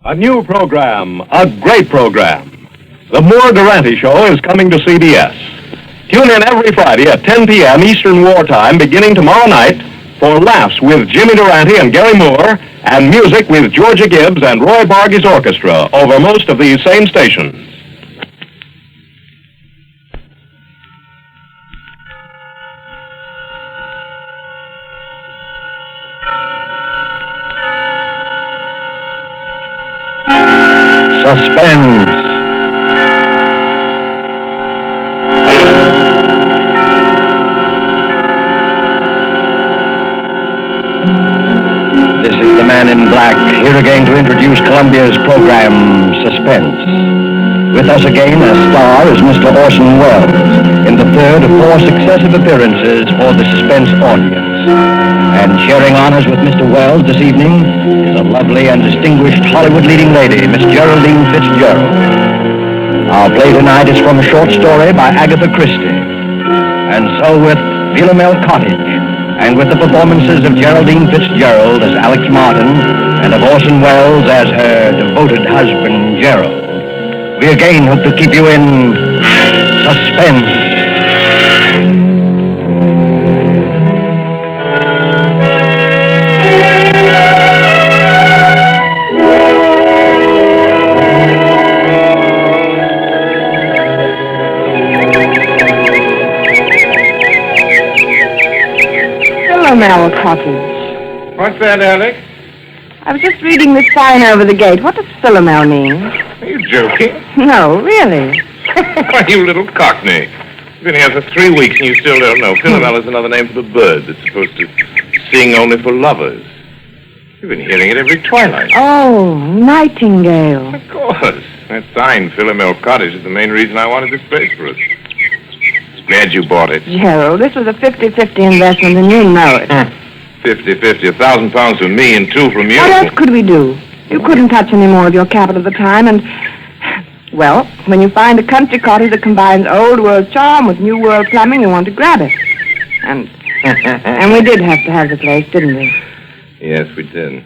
A new program, a great program. The Moore Durante Show is coming to CBS. Tune in every Friday at 10 p.m. Eastern Wartime, beginning tomorrow night, for laughs with Jimmy Durante and Gary Moore, and music with Georgia Gibbs and Roy Bargy's orchestra over most of these same stations. Suspense. This is the Man in Black, here again to introduce Columbia's program, Suspense. With us again as star is Mr. Orson Welles, in the third of 4 successive appearances for the Suspense audience. And sharing honors with Mr. Welles this evening is a lovely and distinguished Hollywood leading lady, Miss Geraldine Fitzgerald. Our play tonight is from a short story by Agatha Christie. And so with Philomel Cottage, and with the performances of Geraldine Fitzgerald as Alex Martin, and of Orson Welles as her devoted husband, Gerald, we again hope to keep you in suspense. Philomel Cottage. What's that, Alex? I was just reading the sign over the gate. What does Philomel mean? Are you joking? No, really. Why, you little cockney. You've been here for 3 weeks and you still don't know. Philomel is another name for the bird that's supposed to sing only for lovers. You've been hearing it every twilight. Oh, nightingale. Of course. That sign, Philomel Cottage, is the main reason I wanted this place for us. Glad you bought it. Gerald, this was a 50-50 investment, and you know it. 50-50, £1,000 from me and 2 from you. What else could we do? You couldn't touch any more of your capital at the time, and, well, when you find a country cottage that combines old world charm with new world plumbing, you want to grab it. And we did have to have the place, didn't we? Yes, we did.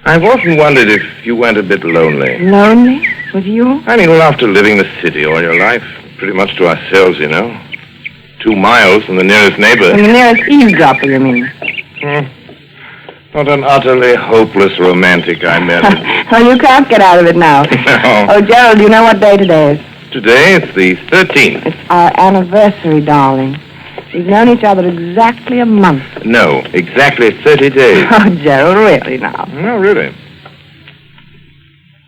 I've often wondered if you went a bit lonely. Lonely? With you? I mean, well, after living the city all your life, pretty much to ourselves, you know. 2 miles from the nearest neighbor. From the nearest eavesdropper, you mean? What an utterly hopeless romantic I married. Well, you can't get out of it now. No. Oh, Gerald, you know what day today is? Today, it's the 13th. It's our anniversary, darling. We've known each other exactly a month. No, exactly 30 days. Oh, Gerald, really now? No, really.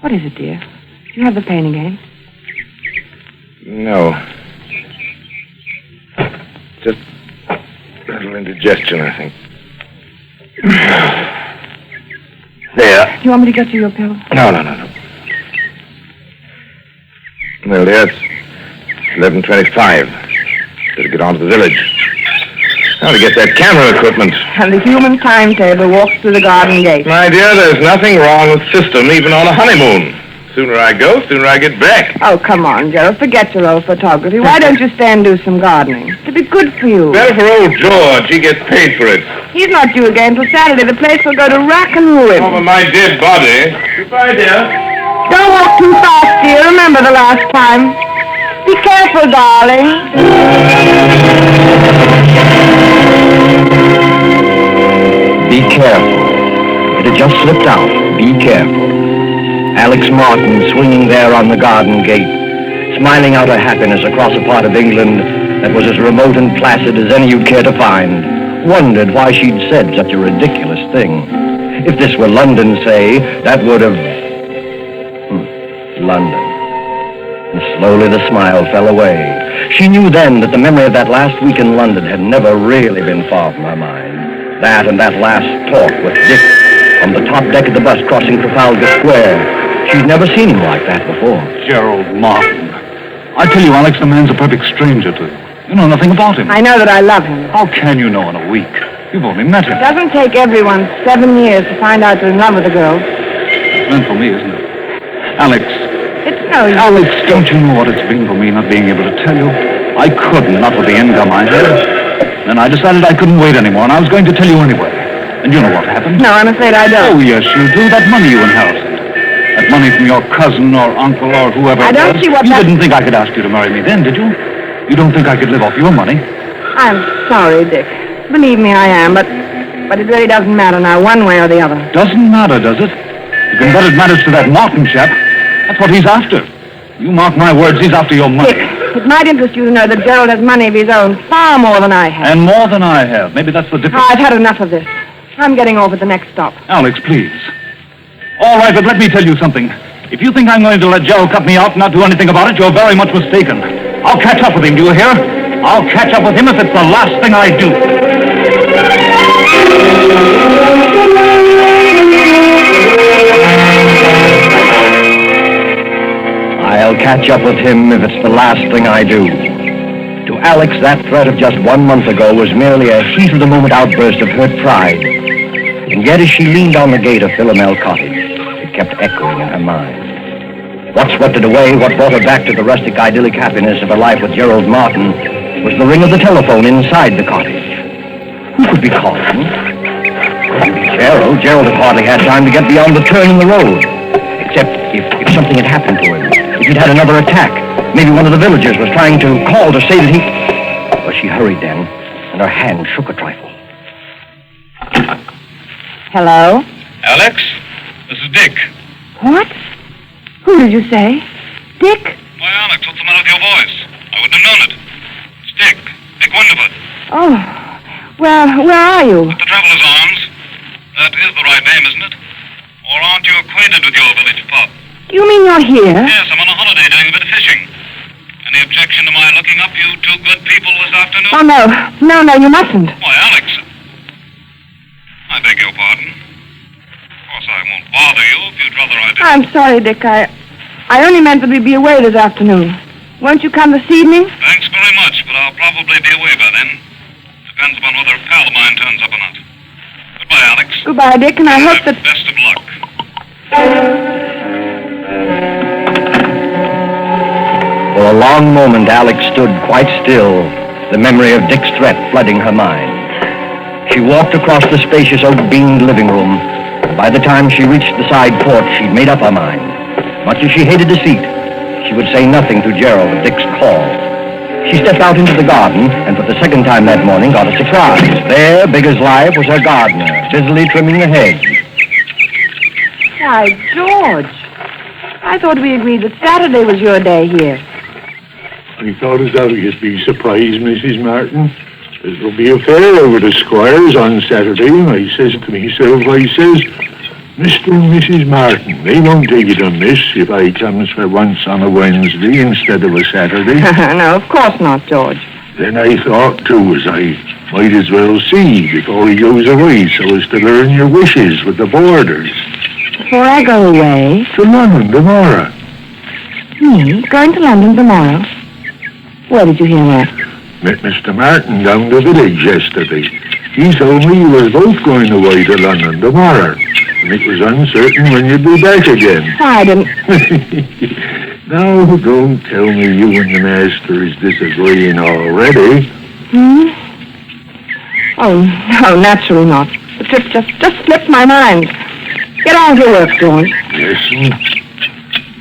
What is it, dear? Do you have the pain again? No. Just a little indigestion, I think. There. Do you want me to get you your pill? No. Well, dear, it's 11:25. Better get on to the village. Now to get that camera equipment. And the human timetable walks through the garden gate. My dear, there's nothing wrong with system, even on a honeymoon. Sooner I go, sooner I get back. Oh, come on, Gerald. Forget your old photography. Why don't you stay and do some gardening? It'd be good for you. Better for old George. He gets paid for it. He's not due again till Saturday. The place will go to rack and ruin. Over my dead body. Goodbye, dear. Don't walk too fast, dear. Remember the last time. Be careful, darling. Be careful. It had just slipped out. Be careful. Alex Martin swinging there on the garden gate, smiling out her happiness across a part of England that was as remote and placid as any you'd care to find, wondered why she'd said such a ridiculous thing. If this were London, say, that would have... London. And slowly the smile fell away. She knew then that the memory of that last week in London had never really been far from her mind. That and that last talk with Dick on the top deck of the bus crossing Trafalgar Square. She'd never seen him like that before. Gerald Martin. I tell you, Alex, the man's a perfect stranger to you. You know nothing about him. I know that I love him. How can you know in a week? You've only met him. It doesn't take everyone 7 years to find out they're in love with a girl. It's meant for me, isn't it? Alex. It's no use. Alex, don't you know what it's been for me not being able to tell you? I couldn't, not with the income I had. Then I decided I couldn't wait anymore, and I was going to tell you anyway. And you know what happened? No, I'm afraid I don't. Oh, yes, you do. That money you inherited. That money from your cousin or uncle or whoever. I don't see what You that... didn't think I could ask you to marry me then, did you? You don't think I could live off your money? I'm sorry, Dick. Believe me, I am, but it really doesn't matter now, one way or the other. Doesn't matter, does it? You can bet it matters to that Martin chap. That's what he's after. You mark my words, he's after your money. Dick, it might interest you to know that Gerald has money of his own, far more than I have. And more than I have. Maybe that's the difference. I've had enough of this. I'm getting off at the next stop. Alex, please. All right, but let me tell you something. If you think I'm going to let Gerald cut me out and not do anything about it, you're very much mistaken. I'll catch up with him, do you hear? I'll catch up with him if it's the last thing I do. I'll catch up with him if it's the last thing I do. To Alex, that threat of just 1 month ago was merely a heat-of-the-moment outburst of hurt pride. And yet as she leaned on the gate of Philomel Cottage, it kept echoing in her mind. What swept it away, what brought her back to the rustic idyllic happiness of her life with Gerald Martin, was the ring of the telephone inside the cottage. Who could be calling? Couldn't be Gerald. Gerald had hardly had time to get beyond the turn in the road. Except if something had happened to him. If he'd had another attack. Maybe one of the villagers was trying to call to say that he... Well, she hurried then, and her hand shook a trifle. Hello? Alex, this is Dick. What? Who did you say? Dick? Why, Alex, what's the matter with your voice? I wouldn't have known it. It's Dick. Dick Wonderford. Oh, well, where are you? At the Traveler's Arms. That is the right name, isn't it? Or aren't you acquainted with your village pub? Do you mean you're here? Yes, I'm on a holiday doing a bit of fishing. Any objection to my looking up you two good people this afternoon? Oh, no. No, you mustn't. Why, Alex. I beg your pardon. Of course, I won't bother you if you'd rather I didn't. I'm sorry, Dick. I only meant that we'd be away this afternoon. Won't you come this evening? Thanks very much, but I'll probably be away by then. Depends upon whether a pal of mine turns up or not. Goodbye, Alex. Goodbye, Dick, and I hope that... Best of luck. For a long moment, Alex stood quite still, the memory of Dick's threat flooding her mind. She walked across the spacious oak-beamed living room, and by the time she reached the side porch, she'd made up her mind. Much as she hated deceit, she would say nothing to Gerald of Dick's call. She stepped out into the garden, and for the second time that morning got a surprise. There, big as life, was her gardener, busily trimming the hedge. Why, George. I thought we agreed that Saturday was your day here. I thought as how you'd be surprised, Mrs. Martin. There'll be a fair over the Squires on Saturday, and I says to myself, Mr. and Mrs. Martin, they won't take it amiss if I comes for once on a Wednesday instead of a Saturday. No, of course not, George. Then I thought, too, as I might as well see before he goes away, so as to learn your wishes with the boarders. Before I go away? To London tomorrow. Me? Going to London tomorrow? Where did you hear that? Met Mr. Martin down the village yesterday. He told me you were both going away to London tomorrow, and it was uncertain when you'd be back again. I didn't... Now, don't tell me you and the master is disagreeing already. Oh, no, naturally not. The trip just slipped my mind. Get on with your work, George. Listen,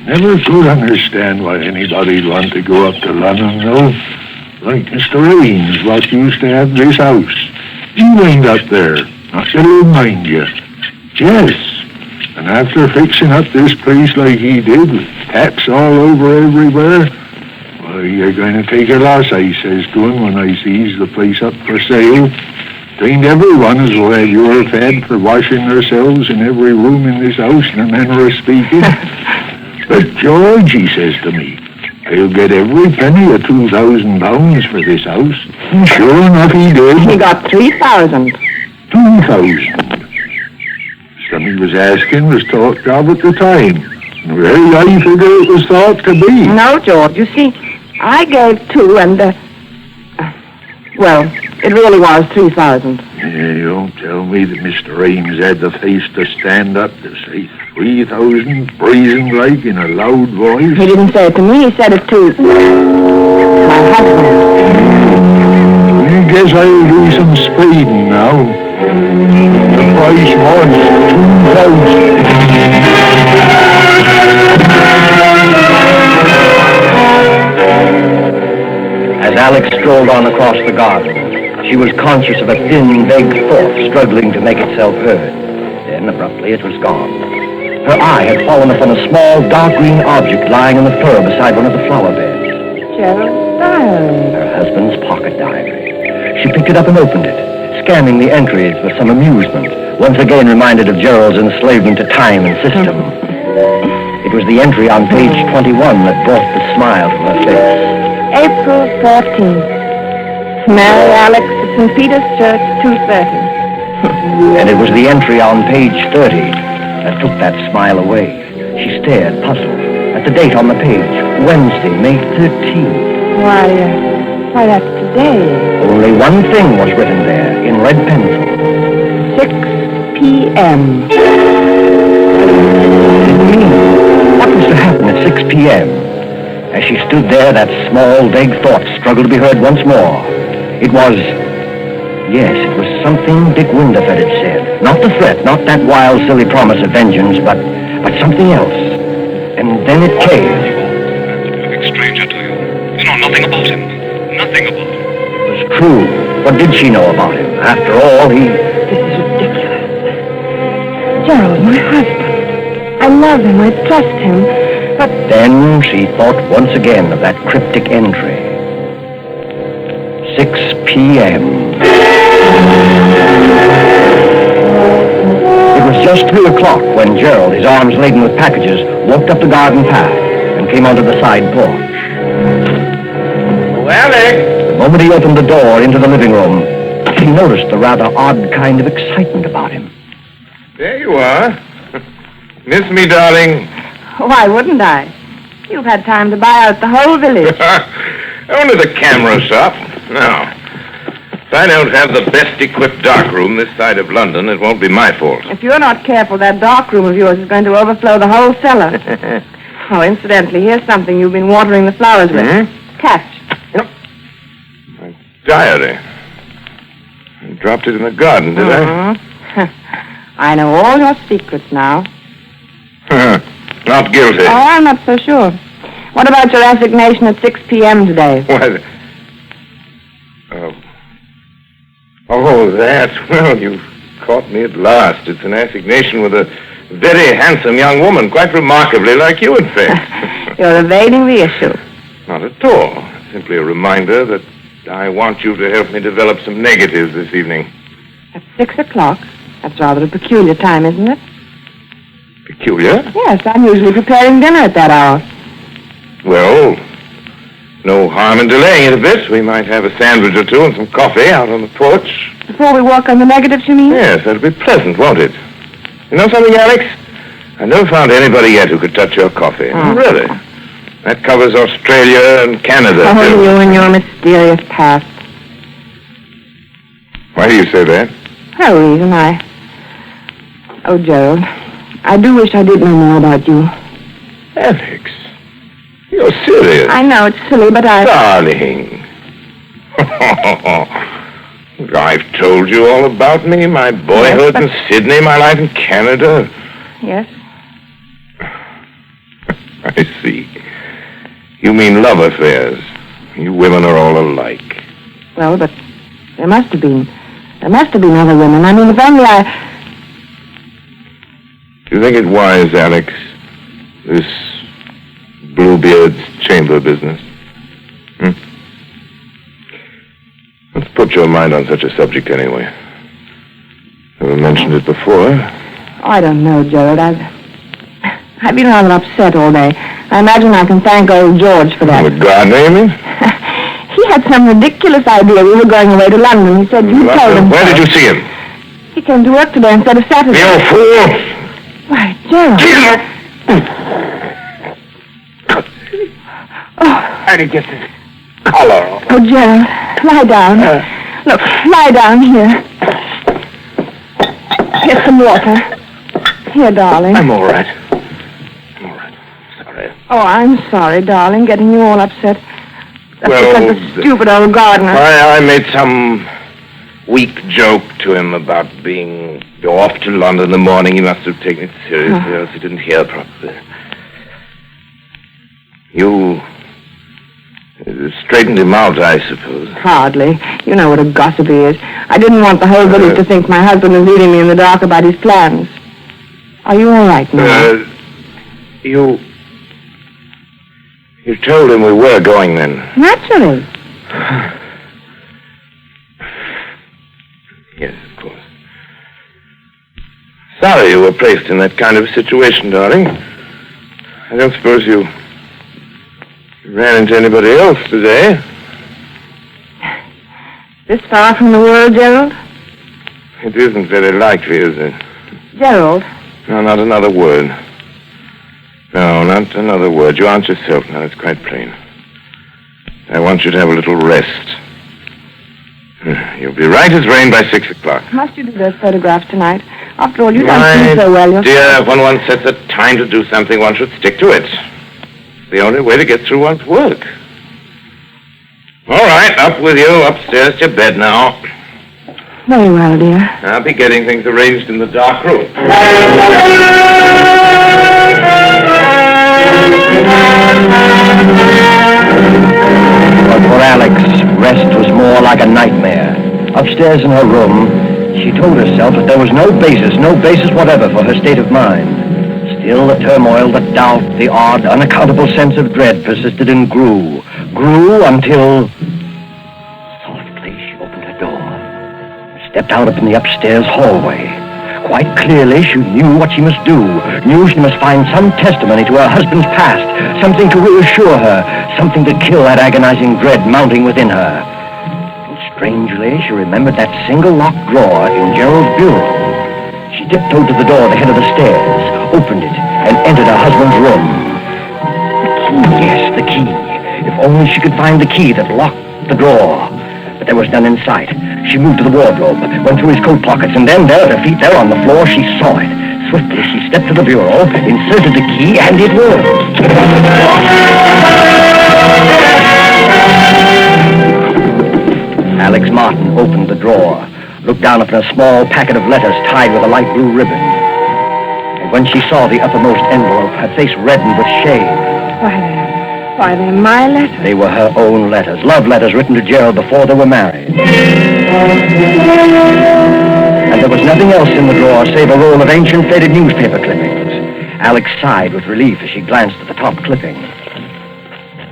never could understand why anybody'd want to go up to London, though. Like Mr. Ames, what used to have this house. He went up there, not that he'll mind you. Yes, and after fixing up this place like he did, with taps all over everywhere, why, you're going to take a loss, I says to him when I sees the place up for sale. Ain't everyone as will have your fed for washing themselves in every room in this house, in a manner of speaking. But George, he says to me, I'll get every penny of £2,000 for this house. And sure enough, he did. He got 3,000. 2,000. Some he was asking was talked of at the time. Well, I figure it was thought to be. No, George, you see, I gave 2 and, well, it really was 3,000. Yeah, don't tell me that Mr. Ames had the face to stand up to say 3,000, brazen like, in a loud voice. He didn't say it to me, he said it to my husband. I guess I'll do some spading now. The price was 2,000. strolled on across the garden. She was conscious of a thin, vague thought struggling to make itself heard. Then, abruptly, it was gone. Her eye had fallen upon a small, dark green object lying on the fur beside one of the flower beds. Gerald's diary. Her husband's pocket diary. She picked it up and opened it, scanning the entries with some amusement, once again reminded of Gerald's enslavement to time and system. It was the entry on page 21 that brought the smile to her face. April 14th. Marry Alex at St. Peter's Church, 2:30. And it was the entry on page 30 that took that smile away. She stared, puzzled, at the date on the page, Wednesday, May 13th. Why, that's today. Only one thing was written there, in red pencil. 6 p.m. What was to happen at 6 p.m.? As she stood there, that small, vague thought struggled to be heard once more. It was something Dick Winterfeld had said. Not the threat, not that wild, silly promise of vengeance, but something else. And then it came. Perfect stranger to you. You know nothing about him. Nothing about him. It was true. What did she know about him? After all, This is ridiculous. Gerald, my husband. I love him, I trust him, but... Then she thought once again of that cryptic entry. 6 p.m. It was just 3 o'clock when Gerald, his arms laden with packages, walked up the garden path and came onto the side porch. Oh, Alex! The moment he opened the door into the living room, he noticed the rather odd kind of excitement about him. There you are. Miss me, darling? Why wouldn't I? You've had time to buy out the whole village. Only the camera shop. No. If I don't have the best equipped darkroom this side of London, it won't be my fault. If you're not careful, that darkroom of yours is going to overflow the whole cellar. Oh, incidentally, here's something you've been watering the flowers with. Catch. My diary. I dropped it in the garden, did I? I know all your secrets now. Not guilty. Oh, I'm not so sure. What about your assignation at 6 p.m. today? What? Oh, that. Well, you've caught me at last. It's an assignation with a very handsome young woman, quite remarkably like you, in fact. You're evading the issue. Not at all. Simply a reminder that I want you to help me develop some negatives this evening. At 6 o'clock? That's rather a peculiar time, isn't it? Peculiar? Yes, I'm usually preparing dinner at that hour. Well, no harm in delaying it a bit. We might have a sandwich or two and some coffee out on the porch. Before we work on the negatives, you mean? Yes, that'll be pleasant, won't it? You know something, Alex? I've never found anybody yet who could touch your coffee. Oh. Really? That covers Australia and Canada, Oh, too. you and your mysterious past. Why do you say that? No reason, Oh, Gerald, I do wish I did know more about you. Alex, you're serious. I know it's silly, but Darling. I've told you all about me, my boyhood Yes, in Sydney, my life in Canada. Yes? I see. You mean love affairs. You women are all alike. Well, but there must have been. There must have been other women. I mean, if only Do you think it wise, Alex, this Bluebeard's chamber business? Let's put your mind on such a subject anyway. Never mentioned it before. I don't know, Gerald. I've been rather upset all day. I imagine I can thank old George for that. The gardener, you mean? He had some ridiculous idea we were going away to London. He said you told him Where so. did you see him? He came to work today instead of Saturday. You fool! Why, Gerald. How did you get this collar off? Oh, Gerald, lie down. Look, lie down here. Here's some water. Here, darling. I'm all right. Sorry. Oh, I'm sorry, darling, getting you all upset. That's Well, because the stupid old gardener. I made some weak joke to him about being off to London in the morning. He must have taken it seriously, else he didn't hear properly. straightened him out, I suppose. Hardly. You know what a gossip he is. I didn't want the whole village to think my husband was leading me in the dark about his plans. Are you all right now? You told him we were going then? Naturally. Yes, of course. Sorry you were placed in that kind of a situation, darling. I don't suppose you ran into anybody else today? This far from the world, Gerald? It isn't very likely, is it? Gerald. No, not another word. No, not another word. You aren't yourself now. It's quite plain. I want you to have a little rest. You'll be right as rain by 6 o'clock. Must you do those photographs tonight? After all, you don't seem so well yourself. Dear, when one sets a time to do something, one should stick to it. It's the only way to get through one's work. All right, up with you, upstairs to your bed now. Very well, dear. I'll be getting things arranged in the dark room. But for Alex, rest was more like a nightmare. Upstairs in her room, she told herself that there was no basis whatever for her state of mind. Still, the turmoil, the doubt, the odd, unaccountable sense of dread persisted and grew until... Softly, she opened her door and stepped out up in the upstairs hallway. Quite clearly, she knew what she must do, knew she must find some testimony to her husband's past, something to reassure her, something to kill that agonizing dread mounting within her. And strangely, she remembered that single locked drawer in Gerald's bureau. She tiptoed to the door at the head of the stairs, opened it, and entered her husband's room. The key, yes, the key. If only she could find the key that locked the drawer. But there was none in sight. She moved to the wardrobe, went through his coat pockets, and then there at her feet, there on the floor, she saw it. Swiftly, she stepped to the bureau, inserted the key, and it worked. Alex Martin opened the drawer, looked down upon a small packet of letters tied with a light blue ribbon. And when she saw the uppermost envelope, her face reddened with shame. Why, they're my letters. They were her own letters, love letters written to Gerald before they were married. And there was nothing else in the drawer save a roll of ancient faded newspaper clippings. Alex sighed with relief as she glanced at the top clipping.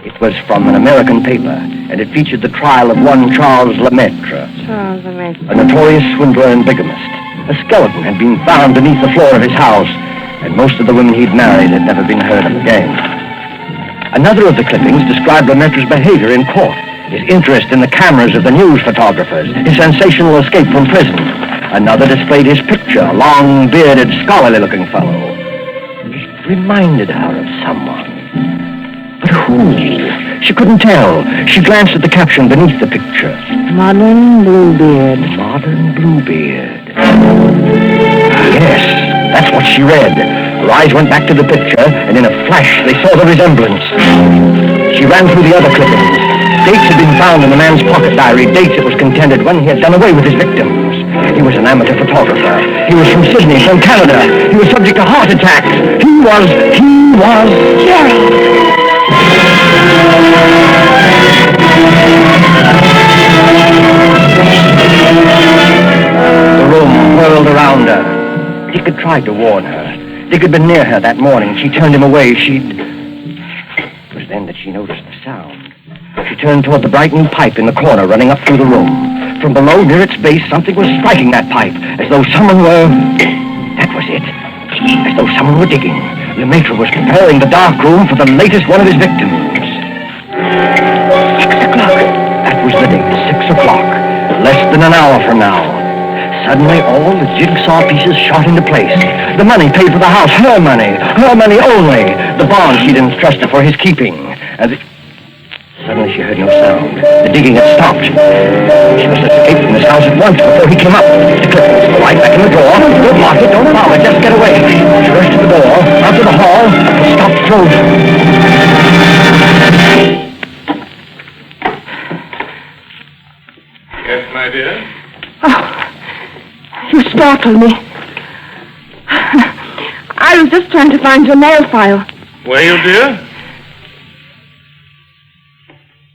It was from an American paper, and it featured the trial of one Charles Lemaitre, Charles Lemaitre. a notorious swindler and bigamist. A skeleton had been found beneath the floor of his house, and most of the women he'd married had never been heard of again. Another of the clippings described Lemaitre's behavior in court, his interest in the cameras of the news photographers, his sensational escape from prison. Another displayed his picture, a long, bearded, scholarly-looking fellow. It reminded her of someone. But who? She couldn't tell. She glanced at the caption beneath the picture. Modern Bluebeard. Modern Bluebeard. Yes, that's what she read. Her eyes went back to the picture, and in a flash, they saw the resemblance. She ran through the other clippings. Dates had been found in the man's pocket diary, dates it was contended when he had done away with his victims. He was an amateur photographer. He was from Sydney, from Canada. He was subject to heart attacks. He was Gerald. The room whirled around her. Dick had tried to warn her. Dick had been near her that morning. She turned him away. It was then that she noticed the sound. She turned toward the bright new pipe in the corner running up through the room. From below, near its base, something was striking that pipe, as though someone were... That was it. As though someone were digging. Lemaitre was preparing the dark room for the latest one of his victims. 6 o'clock. That was the date, 6 o'clock. Less than an hour from now. Suddenly, all the jigsaw pieces shot into place. The money paid for the house, her money only. The bond she'd entrusted for his keeping. Suddenly, she heard no sound. The digging had stopped. She must escape from this house at once before he came up. The clippings, the light back in the door. Don't lock it, don't follow it, just get away. She rushed to the door, out to the hall, and stopped frozen. Yes, my dear? Oh, you startled me. I was just trying to find your mail file. Were you, dear?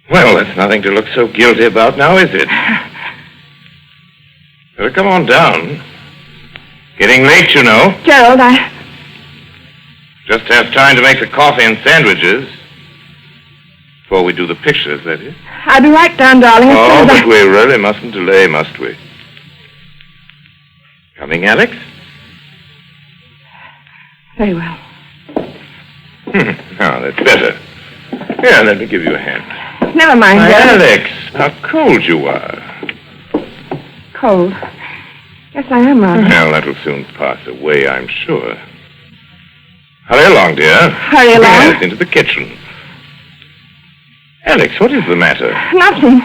Well, that's nothing to look so guilty about now, is it? Better come on down. Getting late, you know. Gerald, Just have time to make the coffee and sandwiches. Before we do the pictures, that is. I'll be right down, darling. Oh, but we really mustn't delay, must we? Coming, Alex? Very well. Now, that's better. Here, let me give you a hand. Never mind, Why, Gerald. Alex, how cold you are. Cold. Yes, I am, rather. Well, that'll soon pass away, I'm sure. Hurry along, dear. Hurry along? Yes, into the kitchen. Alex, what is the matter? Nothing.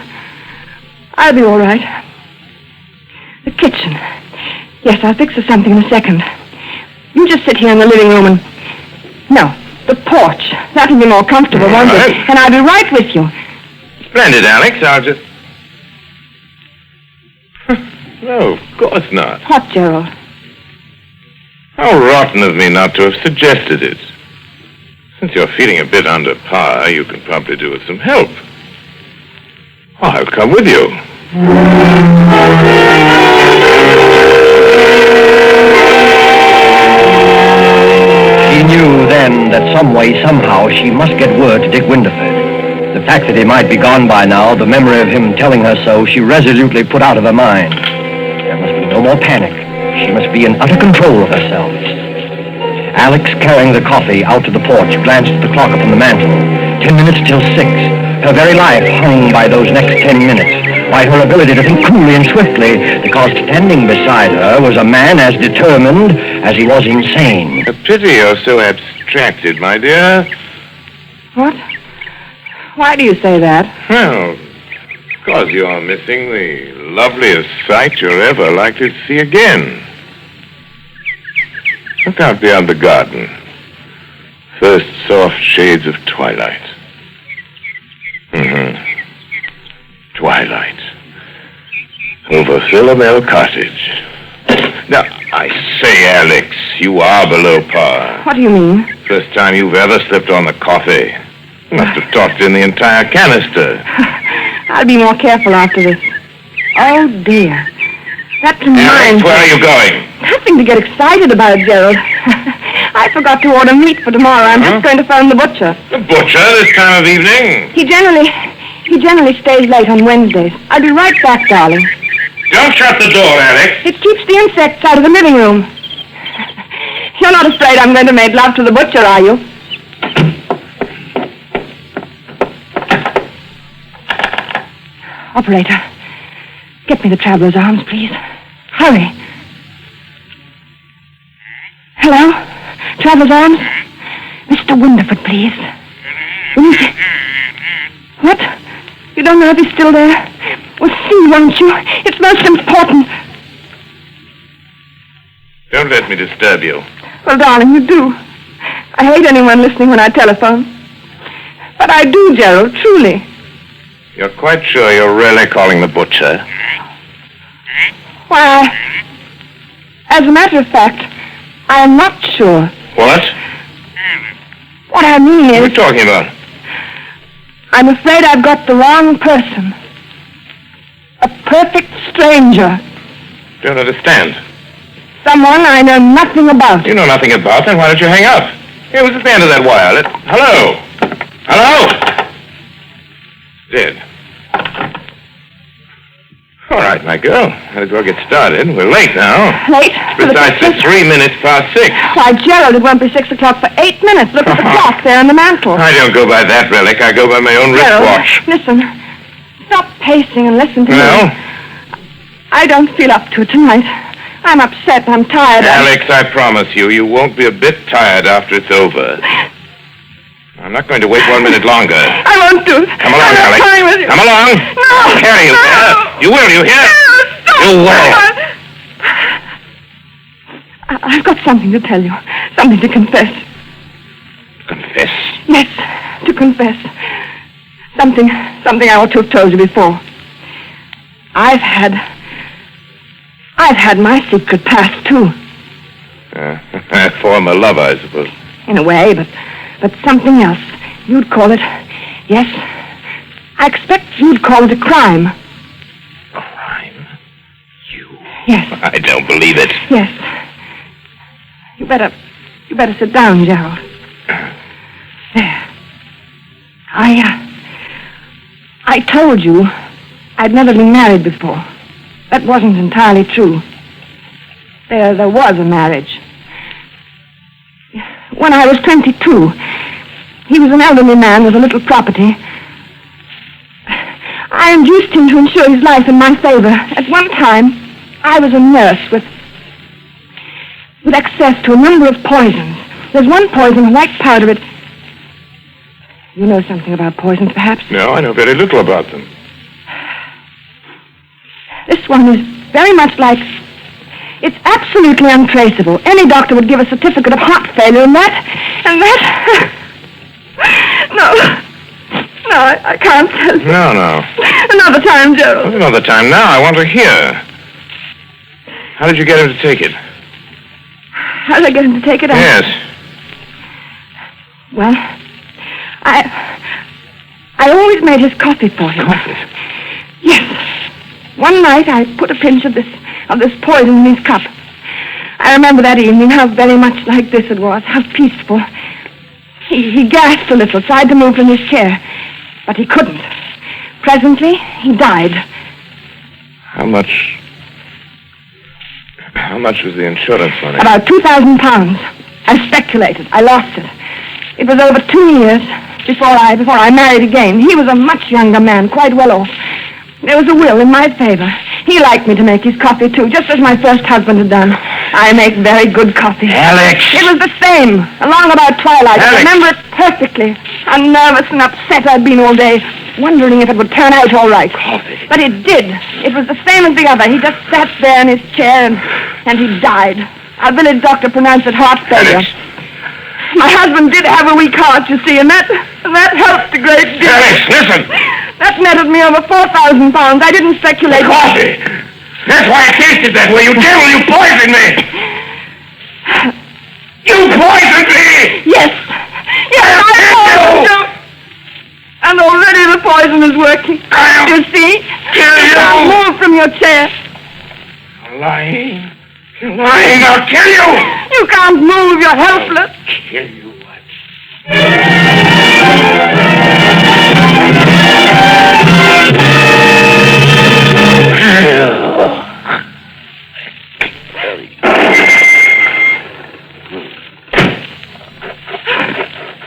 I'll be all right. The kitchen. Yes, I'll fix us something in a second. You just sit here in the living room and... No, the porch. That'll be more comfortable, won't it? Right. And I'll be right with you. Splendid, Alex. I'll just... No, of course not. What, Gerald? How rotten of me not to have suggested it. Since you're feeling a bit under par, you can probably do with some help. I'll come with you. She knew then that some way, somehow, she must get word to Dick Winterford. The fact that he might be gone by now, the memory of him telling her so, she resolutely put out of her mind. There must be no more panic. She must be in utter control of herself. Alex, carrying the coffee out to the porch, glanced at the clock upon the mantel. 10 minutes till 6. Her very life hung by those next 10 minutes, by her ability to think coolly and swiftly, because standing beside her was a man as determined as he was insane. A pity you're so abstracted, my dear. What? Why do you say that? Well, because you're missing the loveliest sight you're ever likely to see again. Look out beyond the garden. First soft shades of twilight. Twilight. Over Philomel Cottage. Now, I say, Alex, you are below par. What do you mean? First time you've ever slipped on the coffee. You must have talked in the entire canister. I'll be more careful after this. Oh, dear. That reminds Alex, me. where are you going? Nothing to get excited about, Gerald. I forgot to order meat for tomorrow. I'm just going to phone the butcher. The butcher this time of evening? He generally stays late on Wednesdays. I'll be right back, darling. Don't shut the door, Alex. It keeps the insects out of the living room. You're not afraid I'm going to make love to the butcher, are you? Operator, get me the traveler's arms, please. Hurry. Hello? Traveler's arms? Mr. Winterford, please. What? You don't know if he's still there? Well, see, won't you? It's most important. Don't let me disturb you. Well, darling, you do. I hate anyone listening when I telephone. But I do, Gerald, truly. You're quite sure you're really calling the butcher? Why, as a matter of fact, I am not sure. What? What I mean What are is, you talking about? I'm afraid I've got the wrong person. A perfect stranger. Don't understand. Someone I know nothing about. You know nothing about, then why don't you hang up? Here, what's at the end of that wire? Hello? Hello? Dead. All right, my girl. Might as well get started. We're late now. Late? for the Besides, picture? it's 3 minutes past 6. Why, Gerald, it won't be 6 o'clock for 8 minutes. Look at the clock there on the mantel. I don't go by that relic. I go by my own Gerald, wristwatch. listen. Stop pacing and listen to Well? me. I don't feel up to it tonight. I'm upset. I'm tired. Alex, I promise you, you won't be a bit tired after it's over. I'm not going to wait 1 minute longer. I won't do it. Come along, I'm not Alex. playing with you. Come along. No. I'll carry you No. there. You will, you hear? Stop. You will. I've got something to tell you. Something to confess. Confess. Yes, to confess. Something I ought to have told you before. I've had my secret past, too. Former lover, I suppose. In a way, but something else. You'd call it, yes, I expect you'd call it a crime. Crime? You? Yes. I don't believe it. Yes. You better sit down, Gerald. There. I told you I'd never been married before. That wasn't entirely true. There was a marriage. When I was 22, he was an elderly man with a little property. I induced him to insure his life in my favor. At one time, I was a nurse with access to a number of poisons. There's one poison, a white powder, it... You know something about poisons, perhaps? No, I know very little about them. This one is very much like... It's absolutely untraceable. Any doctor would give a certificate of heart failure, and that... No, I can't tell you. No. Another time, Gerald. Another time now. I want to hear. How did you get him to take it? How did I get him to take it? Yes. Well, I always made his coffee for him. Coffee? Yes. One night I put a pinch of this poison in his cup. I remember that evening how very much like this it was, how peaceful. He gasped a little, tried to move from his chair, but he couldn't. Presently, he died. How much was the insurance money? About £2,000. I speculated. I lost it. It was over 2 years before I married again. He was a much younger man, quite well off. There was a will in my favor. He liked me to make his coffee, too, just as my first husband had done. I make very good coffee. Alex! It was the same, along about twilight. Alex! I remember it perfectly. How nervous and upset I'd been all day, wondering if it would turn out all right. Coffee. But it did. It was the same as the other. He just sat there in his chair and he died. Our village doctor pronounced it heart failure. Alex! My husband did have a weak heart, you see, and that helped a great deal. Alex, listen! That netted me over £4,000. I didn't speculate. Coffee! That's why it tasted that way. You devil, you poisoned me! You poisoned me! Yes, I told you. And already the poison is working. You see? You can't move from your chair. You're lying. You're lying. I'll kill you! You can't move. You're helpless. Kill you what?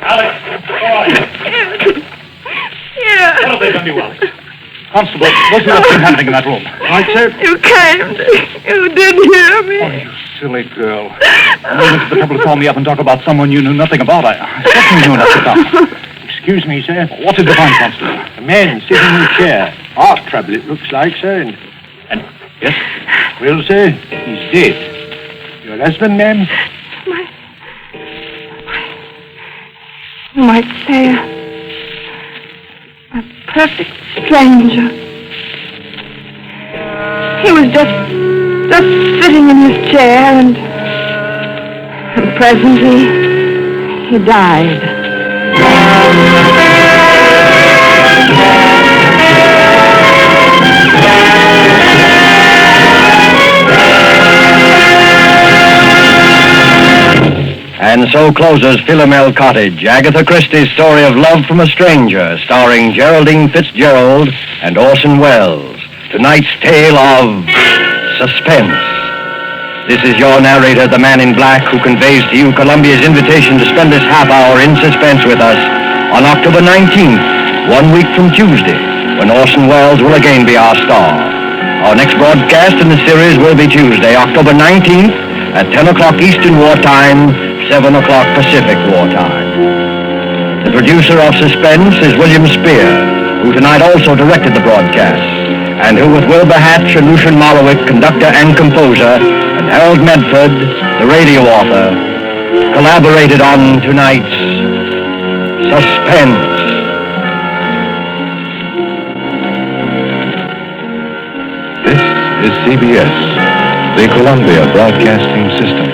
Alex, how are you? Yeah. What have they done to you, Alex? Constable, what's been happening in that room? Right, sir? You came. You did hear me. Oh, you silly girl. You went to the trouble to call me up and talk about someone you knew nothing about. I certainly knew enough to come. Excuse me, sir. What did you find, Constable? A man sitting in a chair. Heart trouble, it looks like, sir. And yes? Well, sir, he's dead. Your husband, ma'am? You might say a perfect stranger. He was just sitting in his chair and presently he died. And so closes Philomel Cottage, Agatha Christie's story of love from a stranger, starring Geraldine Fitzgerald and Orson Welles. Tonight's tale of suspense. This is your narrator, the man in black, who conveys to you Columbia's invitation to spend this half hour in suspense with us on October 19th, 1 week from Tuesday, when Orson Welles will again be our star. Our next broadcast in the series will be Tuesday, October 19th at 10 o'clock Eastern Wartime, 7 o'clock Pacific Wartime. The producer of Suspense is William Spear, who tonight also directed the broadcast, and who with Wilbur Hatch and Lucian Malowick, conductor and composer, and Harold Medford, the radio author, collaborated on tonight's Suspense. This is CBS, the Columbia Broadcasting System.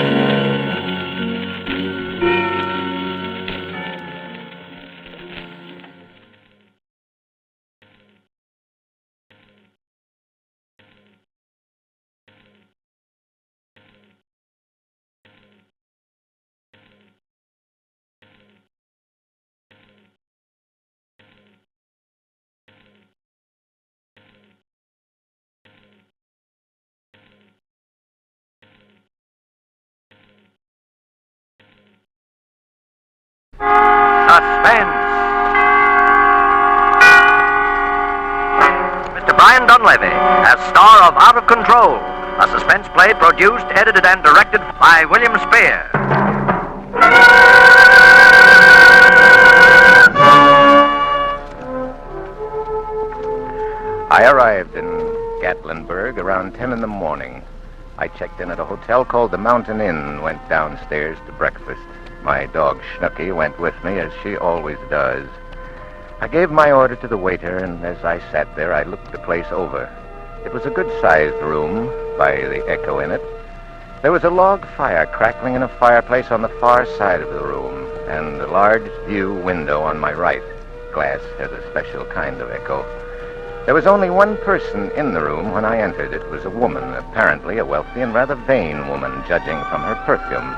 Dunleavy as star of Out of Control, a suspense play produced, edited, and directed by William Spear. I arrived in Gatlinburg around 10 in the morning. I checked in at a hotel called the Mountain Inn and went downstairs to breakfast. My dog Snooky went with me, as she always does. I gave my order to the waiter, and as I sat there, I looked the place over. It was a good-sized room, by the echo in it. There was a log fire crackling in a fireplace on the far side of the room, and a large view window on my right. Glass has a special kind of echo. There was only one person in the room when I entered. It was a woman, apparently a wealthy and rather vain woman, judging from her perfume.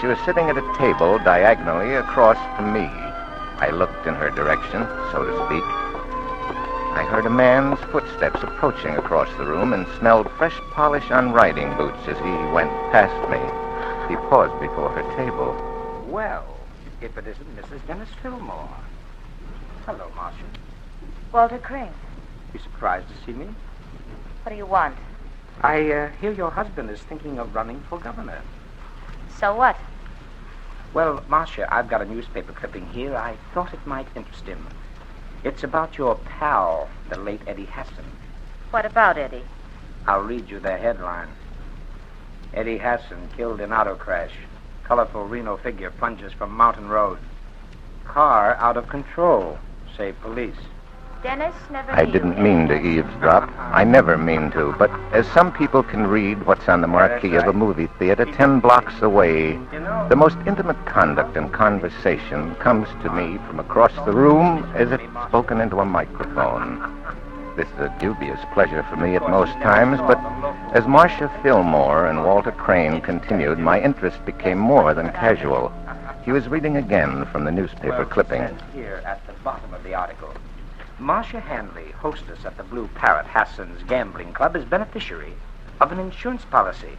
She was sitting at a table diagonally across from me. I looked in her direction, so to speak. I heard a man's footsteps approaching across the room and smelled fresh polish on riding boots as he went past me. He paused before her table. Well, if it isn't Mrs. Dennis Fillmore. Hello, Marcia. Walter Crane, You surprised to see me? what do you want? I hear your husband is thinking of running for governor. So what? Well, Marcia, I've got a newspaper clipping here. I thought it might interest him. It's about your pal, the late Eddie Hassan. What about Eddie? I'll read you the headline. Eddie Hassan killed in auto crash. Colorful Reno figure plunges from mountain road. Car out of control, say police. Dennis never I knew didn't mean to eavesdrop. I never mean to, but as some people can read what's on the marquee of a movie theater 10 blocks away, the most intimate conduct and conversation comes to me from across the room as if spoken into a microphone. This is a dubious pleasure for me at most times, but as Marcia Fillmore and Walter Crane continued, my interest became more than casual. He was reading again from the newspaper clipping. It says here at the bottom of the article, Marcia Hanley, hostess at the Blue Parrot Hassan's Gambling Club, is beneficiary of an insurance policy.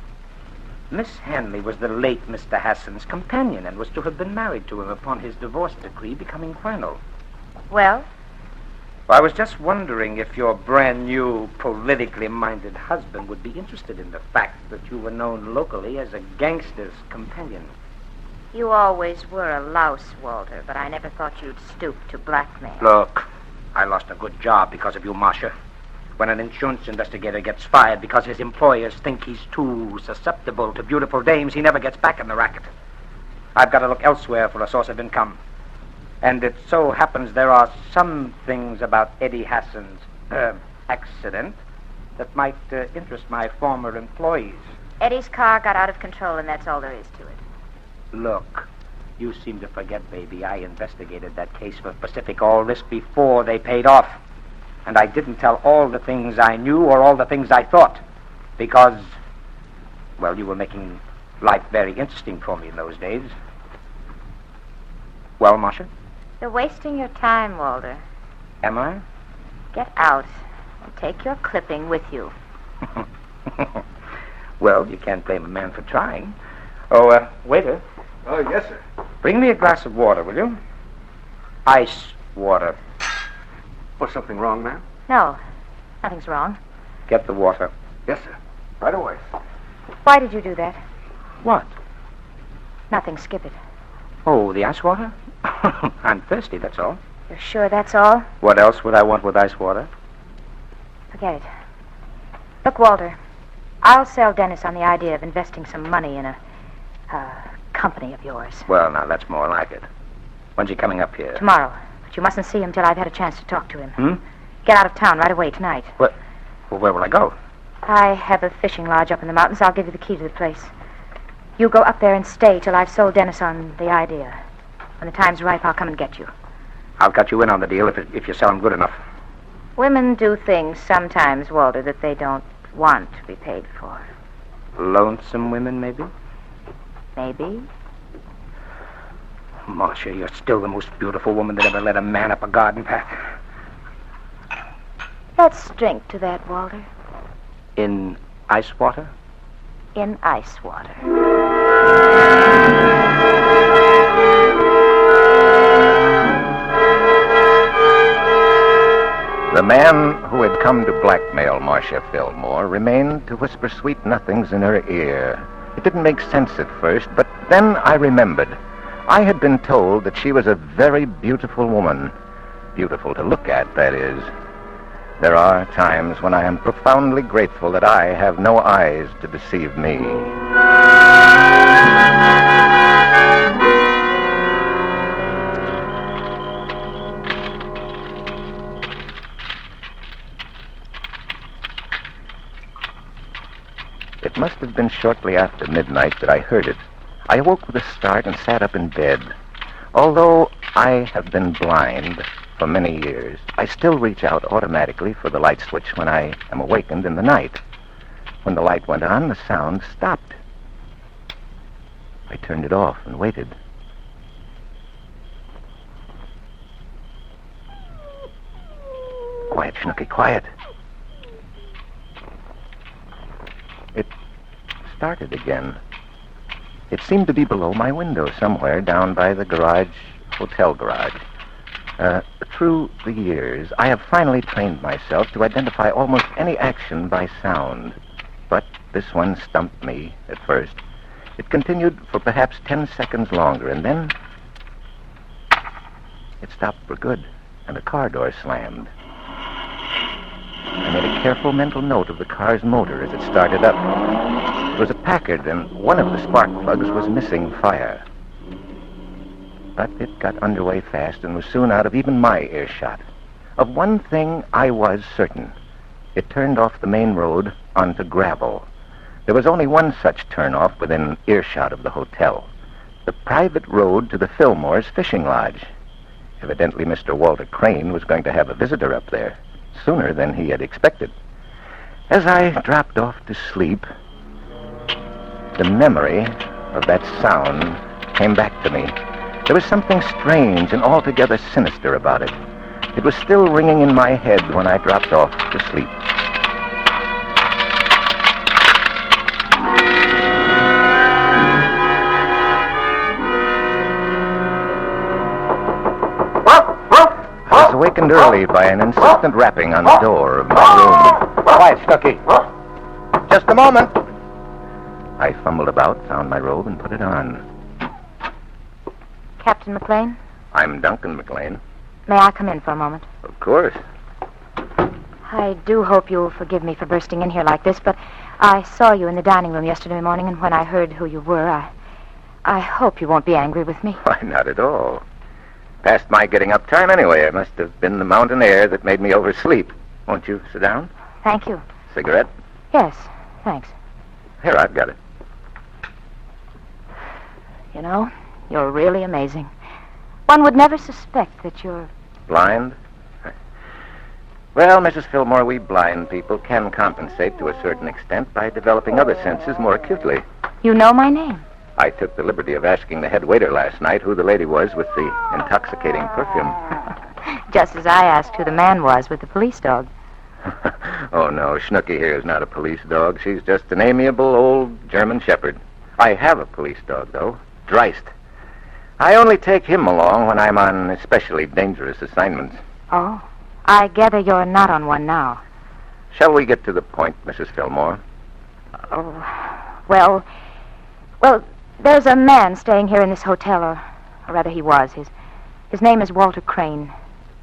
Miss Hanley was the late Mr. Hassan's companion and was to have been married to him upon his divorce decree becoming final. Well, I was just wondering if your brand new, politically minded husband would be interested in the fact that you were known locally as a gangster's companion. you always were a louse, Walter, but I never thought you'd stoop to blackmail. Look, I lost a good job because of you, Marcia. When an insurance investigator gets fired because his employers think he's too susceptible to beautiful dames, he never gets back in the racket. I've got to look elsewhere for a source of income. And it so happens there are some things about Eddie Hassan's accident that might interest my former employees. Eddie's car got out of control, and that's all there is to it. Look, you seem to forget, baby, I investigated that case for Pacific All Risk before they paid off. And I didn't tell all the things I knew or all the things I thought. Because, well, you were making life very interesting for me in those days. Well, Marcia? You're wasting your time, Walter. Am I? Get out and take your clipping with you. Well, you can't blame a man for trying. Oh, waiter. Oh, yes, sir. Bring me a glass of water, will you? Ice water. Was something wrong, ma'am? No, nothing's wrong. Get the water. Yes, sir. Right away. Why did you do that? What? Nothing, skip it. Oh, the ice water? I'm thirsty, that's all. You're sure that's all? What else would I want with ice water? Forget it. Look, Walter, I'll sell Dennis on the idea of investing some money in a company of yours. Well, now, that's more like it. When's he coming up here? Tomorrow. But you mustn't see him till I've had a chance to talk to him. Hmm? Get out of town right away tonight. Well, where will I go? I have a fishing lodge up in the mountains. I'll give you the key to the place. You go up there and stay till I've sold Dennis on the idea. When the time's ripe, I'll come and get you. I'll cut you in on the deal if you sell him good enough. Women do things sometimes, Walter, that they don't want to be paid for. Lonesome women, maybe? Maybe. Marcia, you're still the most beautiful woman that ever led a man up a garden path. Let's drink to that, Walter. In ice water? In ice water. The man who had come to blackmail Marcia Fillmore remained to whisper sweet nothings in her ear. It didn't make sense at first, but then I remembered. I had been told that she was a very beautiful woman. Beautiful to look at, that is. There are times when I am profoundly grateful that I have no eyes to deceive me. It must have been shortly after midnight that I heard it. I awoke with a start and sat up in bed. Although I have been blind for many years, I still reach out automatically for the light switch when I am awakened in the night. When the light went on, the sound stopped. I turned it off and waited. Quiet, Snooky, quiet. It started again. It seemed to be below my window somewhere down by the hotel garage. Through the years, I have finally trained myself to identify almost any action by sound. But this one stumped me at first. It continued for perhaps 10 seconds longer, and then it stopped for good, and a car door slammed. I made a careful mental note of the car's motor as it started up. It was a Packard, and one of the spark plugs was missing fire. But it got underway fast and was soon out of even my earshot. Of one thing I was certain. It turned off the main road onto gravel. There was only one such turnoff within earshot of the hotel. The private road to the Fillmore's fishing lodge. Evidently, Mr. Walter Crane was going to have a visitor up there, sooner than he had expected. As I dropped off to sleep, the memory of that sound came back to me. There was something strange and altogether sinister about it. It was still ringing in my head when I dropped off to sleep. I was awakened early by an insistent rapping on the door of my room. Quiet, Snooky. Just a moment. I fumbled about, found my robe, and put it on. Captain McLean? I'm Duncan McLean. May I come in for a moment? Of course. I do hope you'll forgive me for bursting in here like this, but I saw you in the dining room yesterday morning, and when I heard who you were, I hope you won't be angry with me. Why, not at all. Past my getting up time anyway. It must have been the mountain air that made me oversleep. Won't you sit down? Thank you. Cigarette? Yes, thanks. Here, I've got it. You know, you're really amazing. One would never suspect that you're... Blind? Well, Mrs. Fillmore, we blind people can compensate to a certain extent by developing other senses more acutely. You know my name. I took the liberty of asking the head waiter last night who the lady was with the intoxicating perfume. Just as I asked who the man was with the police dog. Oh, no, Snooky here is not a police dog. She's just an amiable old German shepherd. I have a police dog, though, Dreist. I only take him along when I'm on especially dangerous assignments. Oh, I gather you're not on one now. Shall we get to the point, Mrs. Fillmore? Oh, well, there's a man staying here in this hotel, or rather he was. His name is Walter Crane.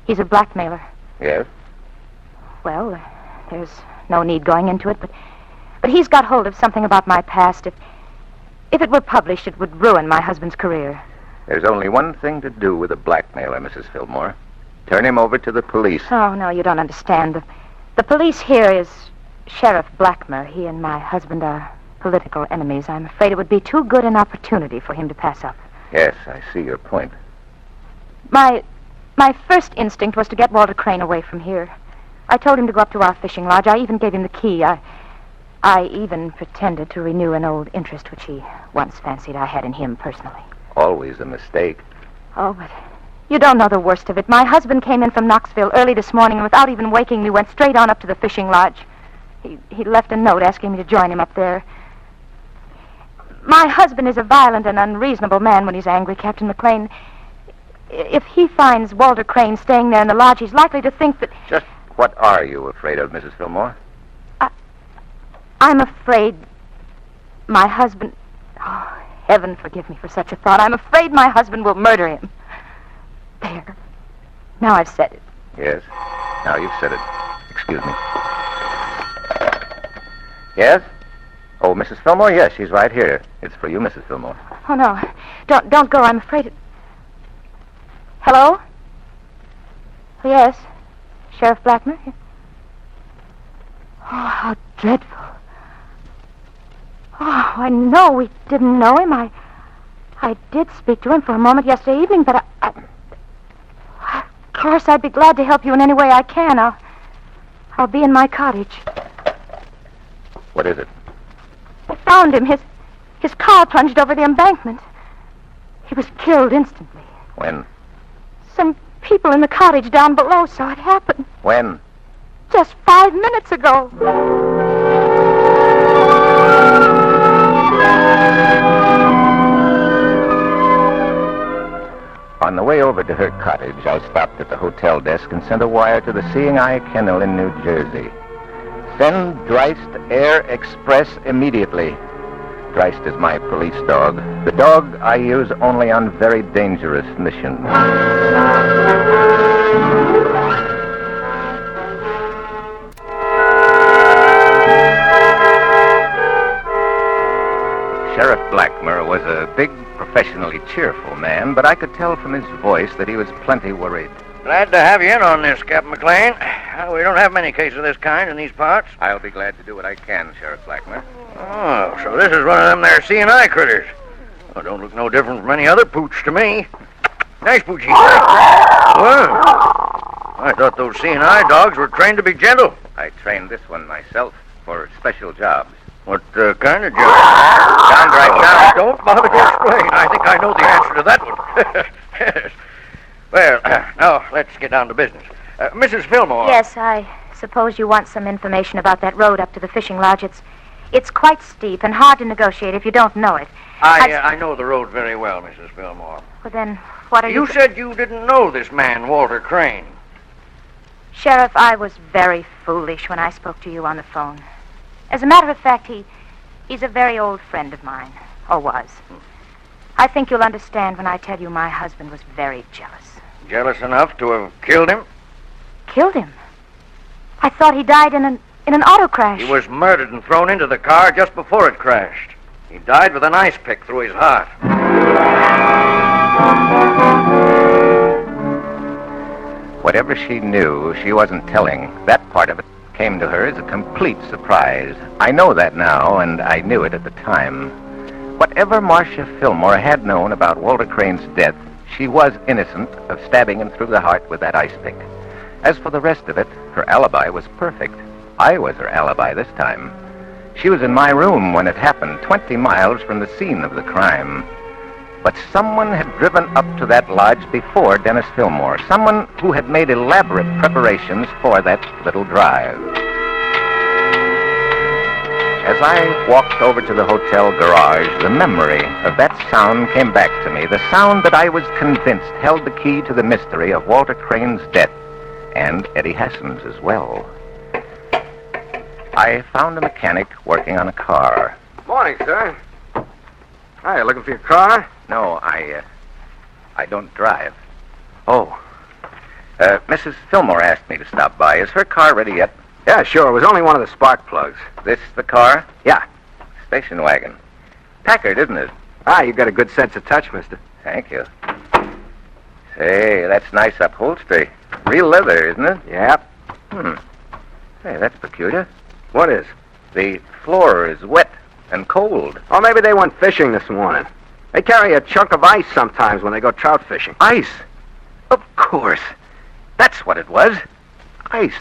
He's a blackmailer. Yes? Well, there's no need going into it, but he's got hold of something about my past. If it were published, it would ruin my husband's career. There's only one thing to do with a blackmailer, Mrs. Fillmore. Turn him over to the police. Oh, no, you don't understand. The police here is Sheriff Blackmer. He and my husband are political enemies. I'm afraid it would be too good an opportunity for him to pass up. Yes, I see your point. My first instinct was to get Walter Crane away from here. I told him to go up to our fishing lodge. I even gave him the key. I even pretended to renew an old interest which he once fancied I had in him personally. Always a mistake. Oh, but you don't know the worst of it. My husband came in from Knoxville early this morning, and without even waking me, went straight on up to the fishing lodge. He left a note asking me to join him up there. My husband is a violent and unreasonable man when he's angry, Captain McLean. If he finds Walter Crane staying there in the lodge, he's likely to think that... What are you afraid of, Mrs. Fillmore? I'm afraid my husband... Oh, heaven forgive me for such a thought. I'm afraid my husband will murder him. There. Now I've said it. Yes. Now you've said it. Excuse me. Yes? Oh, Mrs. Fillmore? Yes, she's right here. It's for you, Mrs. Fillmore. Oh, no. Don't go. I'm afraid it... Hello? Oh, yes. Sheriff Blackmer? Oh, how dreadful. Oh, I know we didn't know him. I did speak to him for a moment yesterday evening, but of course, I'd be glad to help you in any way I can. I'll be in my cottage. What is it? I found him. His car plunged over the embankment. He was killed instantly. When? Some people in the cottage down below saw it happen. When? Just 5 minutes ago. On the way over to her cottage, I stopped at the hotel desk and sent a wire to the Seeing Eye Kennel in New Jersey. Send Dreist Air Express immediately. Dreist is my police dog. The dog I use only on very dangerous missions. Sheriff Blackmer was a big, professionally cheerful man, but I could tell from his voice that he was plenty worried. Glad to have you in on this, Captain McLean. We don't have many cases of this kind in these parts. I'll be glad to do what I can, Sheriff Blackmer. Oh, so this is one of them there C&I critters. Well, don't look no different from any other pooch to me. Nice poochy. Well, I thought those C&I dogs were trained to be gentle. I trained this one myself for special jobs. What kind of job? Sound right now. Don't bother to explain. I think I know the answer to that one. Yes. Well, now let's get down to business. Mrs. Fillmore. Yes, I suppose you want some information about that road up to the fishing lodge. It's quite steep and hard to negotiate if you don't know it. I know the road very well, Mrs. Fillmore. Well, then, what are you... You said you didn't know this man, Walter Crane. Sheriff, I was very foolish when I spoke to you on the phone. As a matter of fact, he's a very old friend of mine, or was. I think you'll understand when I tell you my husband was very jealous. Jealous enough to have killed him? Killed him? I thought he died in an auto crash. He was murdered and thrown into the car just before it crashed. He died with an ice pick through his heart. Whatever she knew, she wasn't telling. That part of it came to her as a complete surprise. I know that now, and I knew it at the time. Whatever Marcia Fillmore had known about Walter Crane's death, she was innocent of stabbing him through the heart with that ice pick. As for the rest of it, her alibi was perfect. I was her alibi this time. She was in my room when it happened, 20 miles from the scene of the crime. But someone had driven up to that lodge before Dennis Fillmore, someone who had made elaborate preparations for that little drive. As I walked over to the hotel garage, the memory of that sound came back to me, the sound that I was convinced held the key to the mystery of Walter Crane's death, and Eddie Hassan's as well. I found a mechanic working on a car. Morning, sir. Hi, you looking for your car? No, I don't drive. Oh. Mrs. Fillmore asked me to stop by. Is her car ready yet? Yeah, sure. It was only one of the spark plugs. This the car? Yeah. Station wagon. Packard, isn't it? You got a good sense of touch, mister. Thank you. Say, that's nice upholstery. Real leather, isn't it? Yep. Hey, that's peculiar. What is? The floor is wet and cold. Oh, maybe they went fishing this morning. They carry a chunk of ice sometimes when they go trout fishing. Ice? Of course. That's what it was. Ice.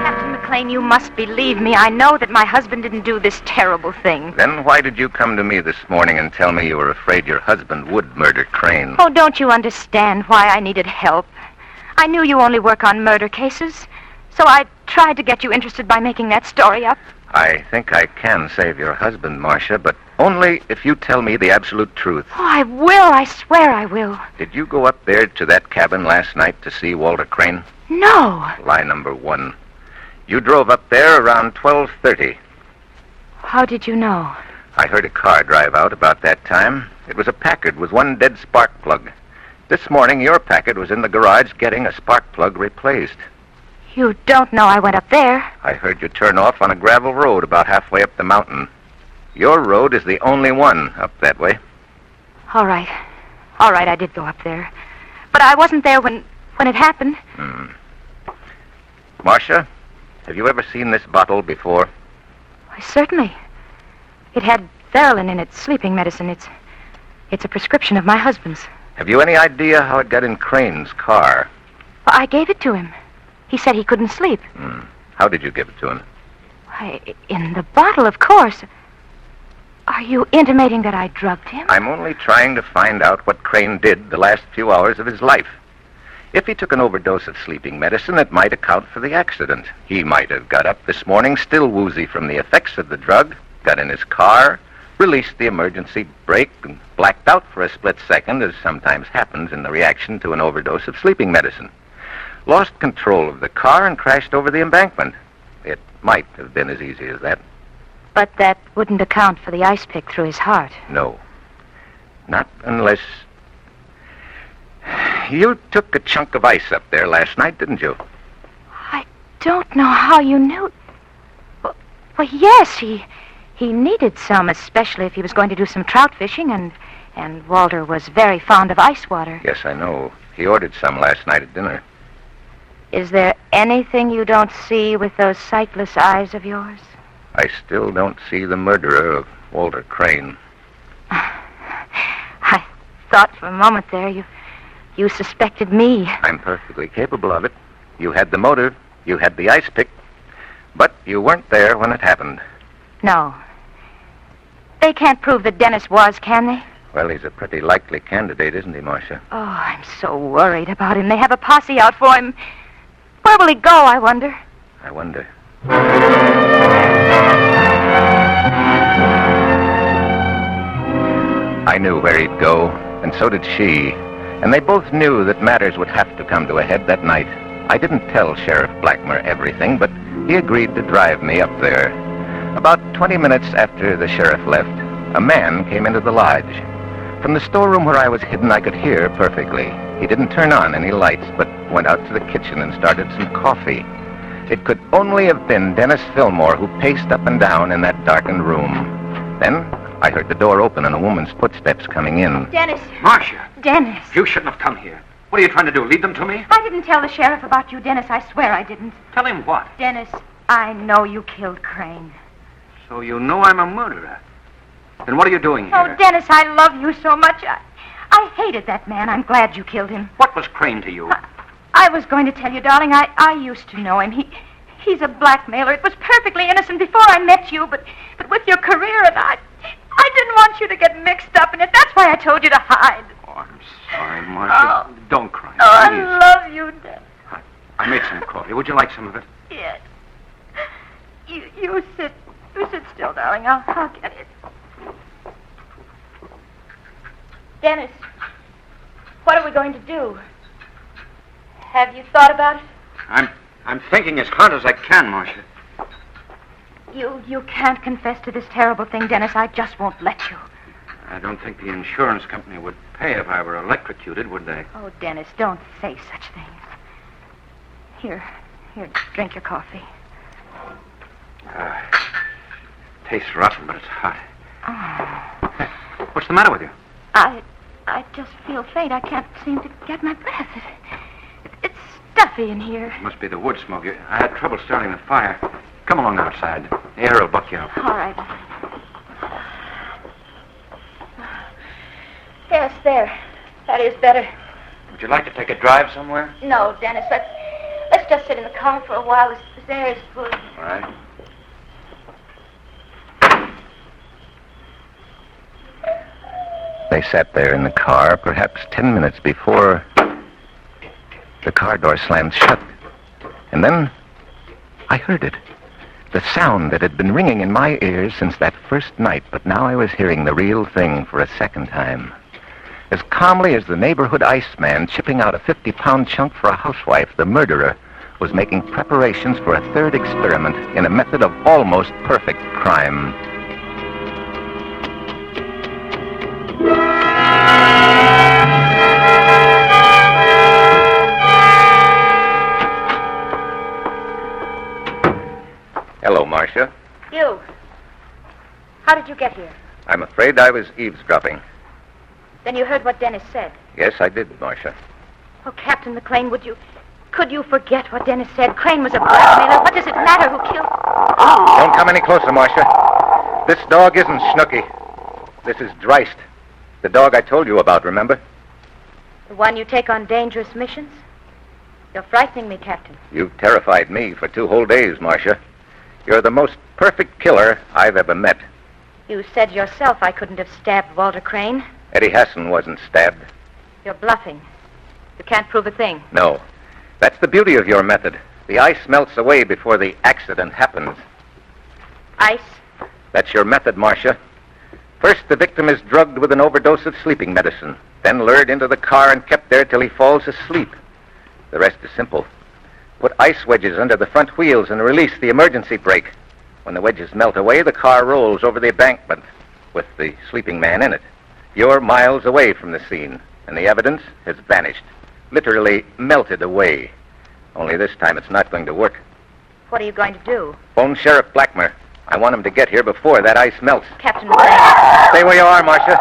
Captain McLean, you must believe me. I know that my husband didn't do this terrible thing. Then why did you come to me this morning and tell me you were afraid your husband would murder Crane? Oh, don't you understand why I needed help? I knew you only work on murder cases, so I tried to get you interested by making that story up. I think I can save your husband, Marcia, but Only if you tell me the absolute truth. Oh, I will. I swear I will. Did you go up there to that cabin last night to see Walter Crane? No. Lie number one. You drove up there around 12:30. How did you know? I heard a car drive out about that time. It was a Packard with one dead spark plug. This morning, your Packard was in the garage getting a spark plug replaced. You don't know I went up there. I heard you turn off on a gravel road about halfway up the mountain. Your road is the only one up that way. All right. All right, I did go up there. But I wasn't there when it happened. Marcia, have you ever seen this bottle before? Why, certainly. It had Verilyn in it, sleeping medicine. It's a prescription of my husband's. Have you any idea how it got in Crane's car? Well, I gave it to him. He said he couldn't sleep. How did you give it to him? Why, in the bottle, of course. Are you intimating that I drugged him? I'm only trying to find out what Crane did the last few hours of his life. If he took an overdose of sleeping medicine, it might account for the accident. He might have got up this morning still woozy from the effects of the drug, got in his car, released the emergency brake, and blacked out for a split second, as sometimes happens in the reaction to an overdose of sleeping medicine. Lost control of the car and crashed over the embankment. It might have been as easy as that. But that wouldn't account for the ice pick through his heart. No. Not unless... You took a chunk of ice up there last night, didn't you? I don't know how you knew. Well, yes, he needed some, especially if he was going to do some trout fishing, and Walter was very fond of ice water. Yes, I know. He ordered some last night at dinner. Is there anything you don't see with those sightless eyes of yours? I still don't see the murderer of Walter Crane. I thought for a moment there you suspected me. I'm perfectly capable of it. You had the motive, you had the ice pick, but you weren't there when it happened. No. They can't prove that Dennis was, can they? Well, he's a pretty likely candidate, isn't he, Marcia? Oh, I'm so worried about him. They have a posse out for him. Where will he go, I wonder? I wonder. I knew where he'd go, and so did she. And they both knew that matters would have to come to a head that night. I didn't tell Sheriff Blackmer everything, but he agreed to drive me up there. About 20 minutes after the sheriff left, a man came into the lodge. From the storeroom where I was hidden, I could hear perfectly. He didn't turn on any lights, but went out to the kitchen and started some coffee. It could only have been Dennis Fillmore who paced up and down in that darkened room. Then I heard the door open and a woman's footsteps coming in. Dennis. Marcia, Dennis. you shouldn't have come here. What are you trying to do, lead them to me? I didn't tell the sheriff about you, Dennis. I swear I didn't. Tell him what? Dennis, I know you killed Crane. So you know I'm a murderer. Then what are you doing here? Oh, Dennis, I love you so much. I hated that man. I'm glad you killed him. What was Crane to you? I was going to tell you, darling, I used to know him. He's a blackmailer. It was perfectly innocent before I met you, but with your career, and I didn't want you to get mixed up in it. That's why I told you to hide. Oh, I'm sorry, Marcia. Oh. Don't cry, Oh, please. I love you, Dennis. I made some coffee. Would you like some of it? Yes. You sit still, darling. I'll get it. Dennis, what are we going to do? Have you thought about it? I'm thinking as hard as I can, Marcia. You can't confess to this terrible thing, Dennis. I just won't let you. I don't think the insurance company would pay if I were electrocuted, would they? Oh, Dennis, don't say such things. Here, drink your coffee. Tastes rotten, but it's hot. Oh. Hey, what's the matter with you? I just feel faint. I can't seem to get my breath. It's stuffy in here. It must be the wood smoke. I had trouble starting the fire. Come along outside. The air will buck you up. All right. Yes, there. That is better. Would you like to take a drive somewhere? No, Dennis, let's just sit in the car for a while. This air is good. All right. They sat there in the car perhaps 10 minutes before the car door slammed shut. And then I heard it. The sound that had been ringing in my ears since that first night, but now I was hearing the real thing for a second time. As calmly as the neighborhood iceman chipping out a 50-pound chunk for a housewife, the murderer was making preparations for a third experiment in a method of almost perfect crime. Hello, Marcia. You. How did you get here? I'm afraid I was eavesdropping. Then you heard what Dennis said. Yes, I did, Marcia. Oh, Captain McLean, could you forget what Dennis said? Crane was a blackmailer. What does it matter who killed... Don't come any closer, Marcia. This dog isn't Snooky. This is Dreist. The dog I told you about, remember? The one you take on dangerous missions? You're frightening me, Captain. You've terrified me for 2 whole days, Marcia. You're the most perfect killer I've ever met. You said yourself I couldn't have stabbed Walter Crane. Eddie Hassan wasn't stabbed. You're bluffing. You can't prove a thing. No. That's the beauty of your method. The ice melts away before the accident happens. Ice? That's your method, Marcia. First, the victim is drugged with an overdose of sleeping medicine, then lured into the car and kept there till he falls asleep. The rest is simple. Put ice wedges under the front wheels and release the emergency brake. When the wedges melt away, the car rolls over the embankment with the sleeping man in it. You're miles away from the scene, and the evidence has vanished. Literally melted away. Only this time it's not going to work. What are you going to do? Phone Sheriff Blackmer. I want him to get here before that ice melts. Captain McLean. Stay where you are, Marcia.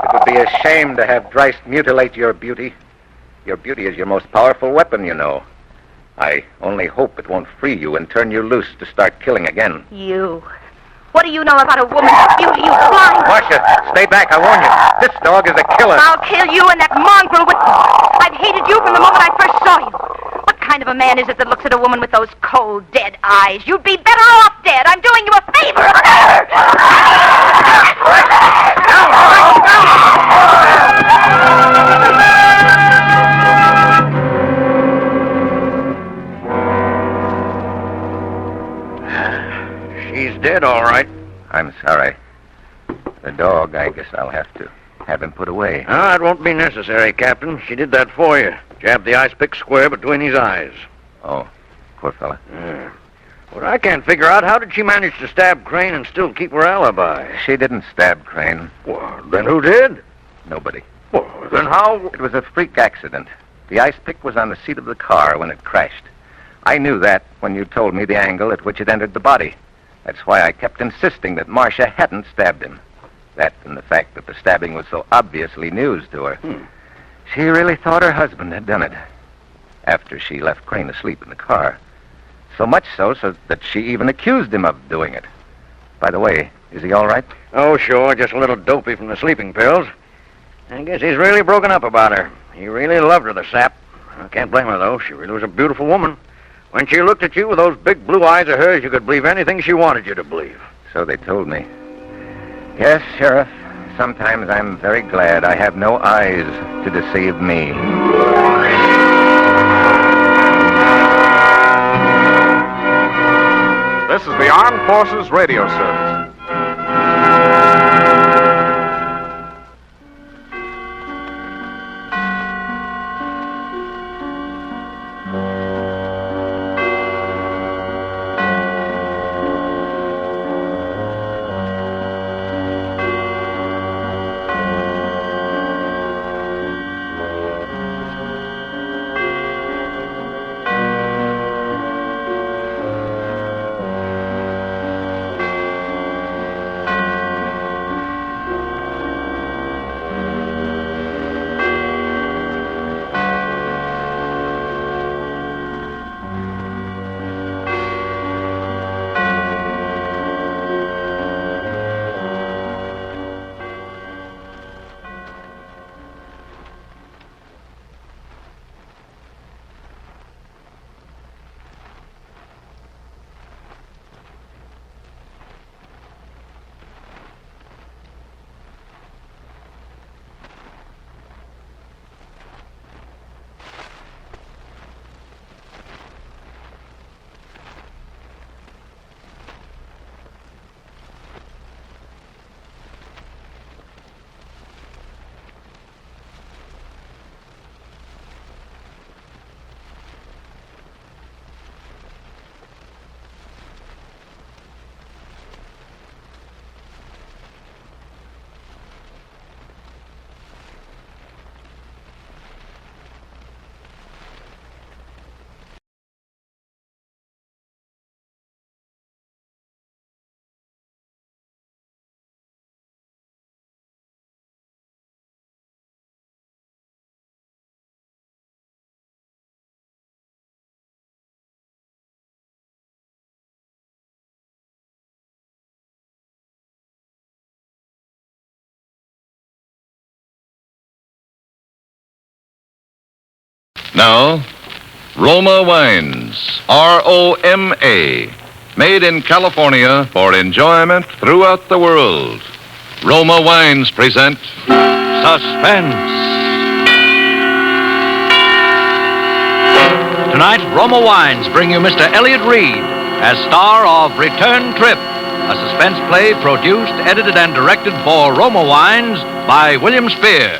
It would be a shame to have Dreist mutilate your beauty. Your beauty is your most powerful weapon, you know. I only hope it won't free you and turn you loose to start killing again. You. What do you know about a woman's beauty, you blind? Marcia, stay back, I warn you. This dog is a killer. I'll kill you and that mongrel with you. I've hated you from the moment I first saw you. What kind of a man is it that looks at a woman with those cold, dead eyes? You'd be better off dead. I'm doing you a favor. She's dead, all right. I'm sorry. The dog, I guess I'll have to have him put away. Ah, it won't be necessary, Captain. She did that for you. Jabbed the ice pick square between his eyes. Oh, poor fella. What I can't figure out, how did she manage to stab Crane and still keep her alibi? She didn't stab Crane. Well, then who did? Nobody. Well, then how... It was a freak accident. The ice pick was on the seat of the car when it crashed. I knew that when you told me the angle at which it entered the body. That's why I kept insisting that Marcia hadn't stabbed him. That and the fact that the stabbing was so obviously news to her. She really thought her husband had done it. After she left Crane asleep in the car. So much so that she even accused him of doing it. By the way, is he all right? Oh, sure, just a little dopey from the sleeping pills. I guess he's really broken up about her. He really loved her, the sap. I can't blame her, though. She really was a beautiful woman. When she looked at you with those big blue eyes of hers, you could believe anything she wanted you to believe. So they told me. Yes, Sheriff, sometimes I'm very glad I have no eyes to deceive me. This is the Armed Forces Radio Service. Now, Roma Wines, R-O-M-A, made in California for enjoyment throughout the world. Roma Wines present Suspense. Tonight, Roma Wines bring you Mr. Elliot Reed as star of Return Trip, a suspense play produced, edited, and directed for Roma Wines by William Spear.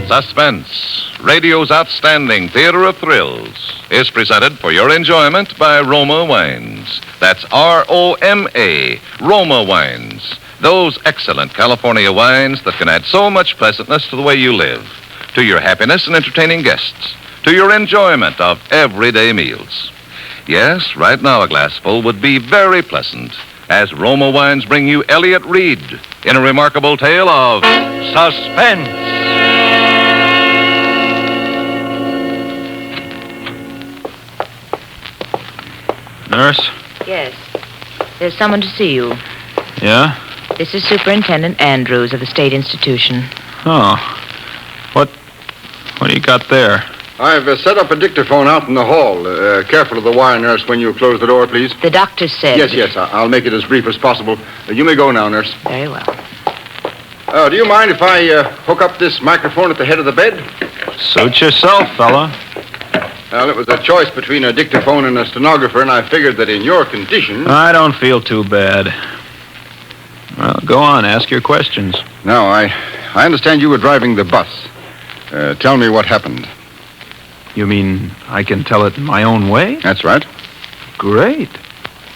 Suspense, radio's outstanding theater of thrills, is presented for your enjoyment by Roma Wines. That's R-O-M-A, Roma Wines. Those excellent California wines that can add so much pleasantness to the way you live, to your happiness in entertaining guests, to your enjoyment of everyday meals. Yes, right now a glassful would be very pleasant as Roma Wines bring you Elliot Reed in a remarkable tale of suspense. Nurse? Yes. There's someone to see you. Yeah? This is Superintendent Andrews of the State Institution. Oh. What do you got there? I've set up a dictaphone out in the hall. Careful of the wire, nurse, when you close the door, please. The doctor said... Yes, I'll make it as brief as possible. You may go now, nurse. Very well. Do you mind if I hook up this microphone at the head of the bed? Suit yourself, fella. Well, it was a choice between a dictaphone and a stenographer, and I figured that in your condition... I don't feel too bad. Well, go on, ask your questions. Now, I understand you were driving the bus. Tell me what happened. You mean I can tell it in my own way? That's right. Great.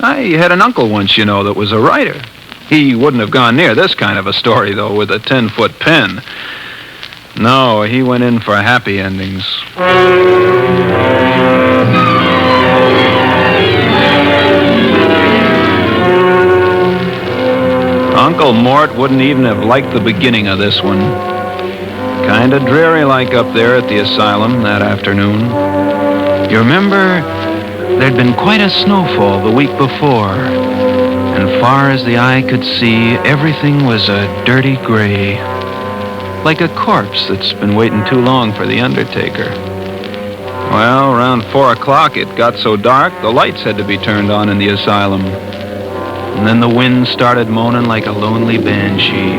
I had an uncle once, you know, that was a writer. He wouldn't have gone near this kind of a story, though, with a 10-foot pen. No, he went in for happy endings. Uncle Mort wouldn't even have liked the beginning of this one. Kinda dreary-like up there at the asylum that afternoon. You remember, there'd been quite a snowfall the week before. And far as the eye could see, everything was a dirty gray. Like a corpse that's been waiting too long for the undertaker. Well, around 4 o'clock, it got so dark, the lights had to be turned on in the asylum. And then the wind started moaning like a lonely banshee.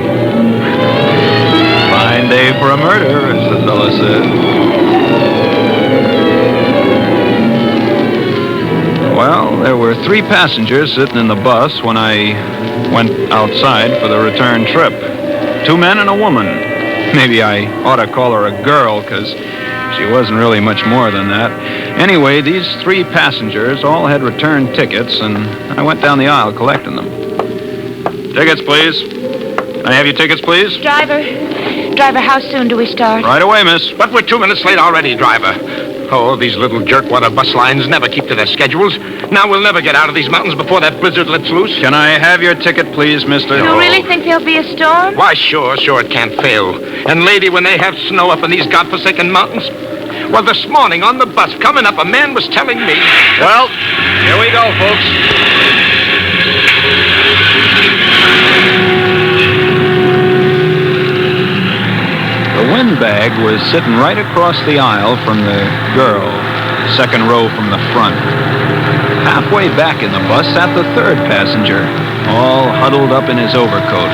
Fine day for a murder, as the fella said. Well, there were 3 passengers sitting in the bus when I went outside for the return trip. 2 men and a woman. Maybe I ought to call her a girl, because she wasn't really much more than that. Anyway, these 3 passengers all had return tickets, and I went down the aisle collecting them. Tickets, please. Can I have your tickets, please? Driver, how soon do we start? Right away, miss. But we're 2 minutes late already, driver. Oh, these little jerkwater bus lines never keep to their schedules. Now we'll never get out of these mountains before that blizzard lets loose. Can I have your ticket, please, mister? You really think there'll be a storm? Why, sure, it can't fail. And, lady, when they have snow up in these godforsaken mountains... Well, this morning on the bus coming up, a man was telling me... Well, here we go, folks. The windbag was sitting right across the aisle from the girl, second row from the front. Halfway back in the bus sat the 3rd passenger, all huddled up in his overcoat.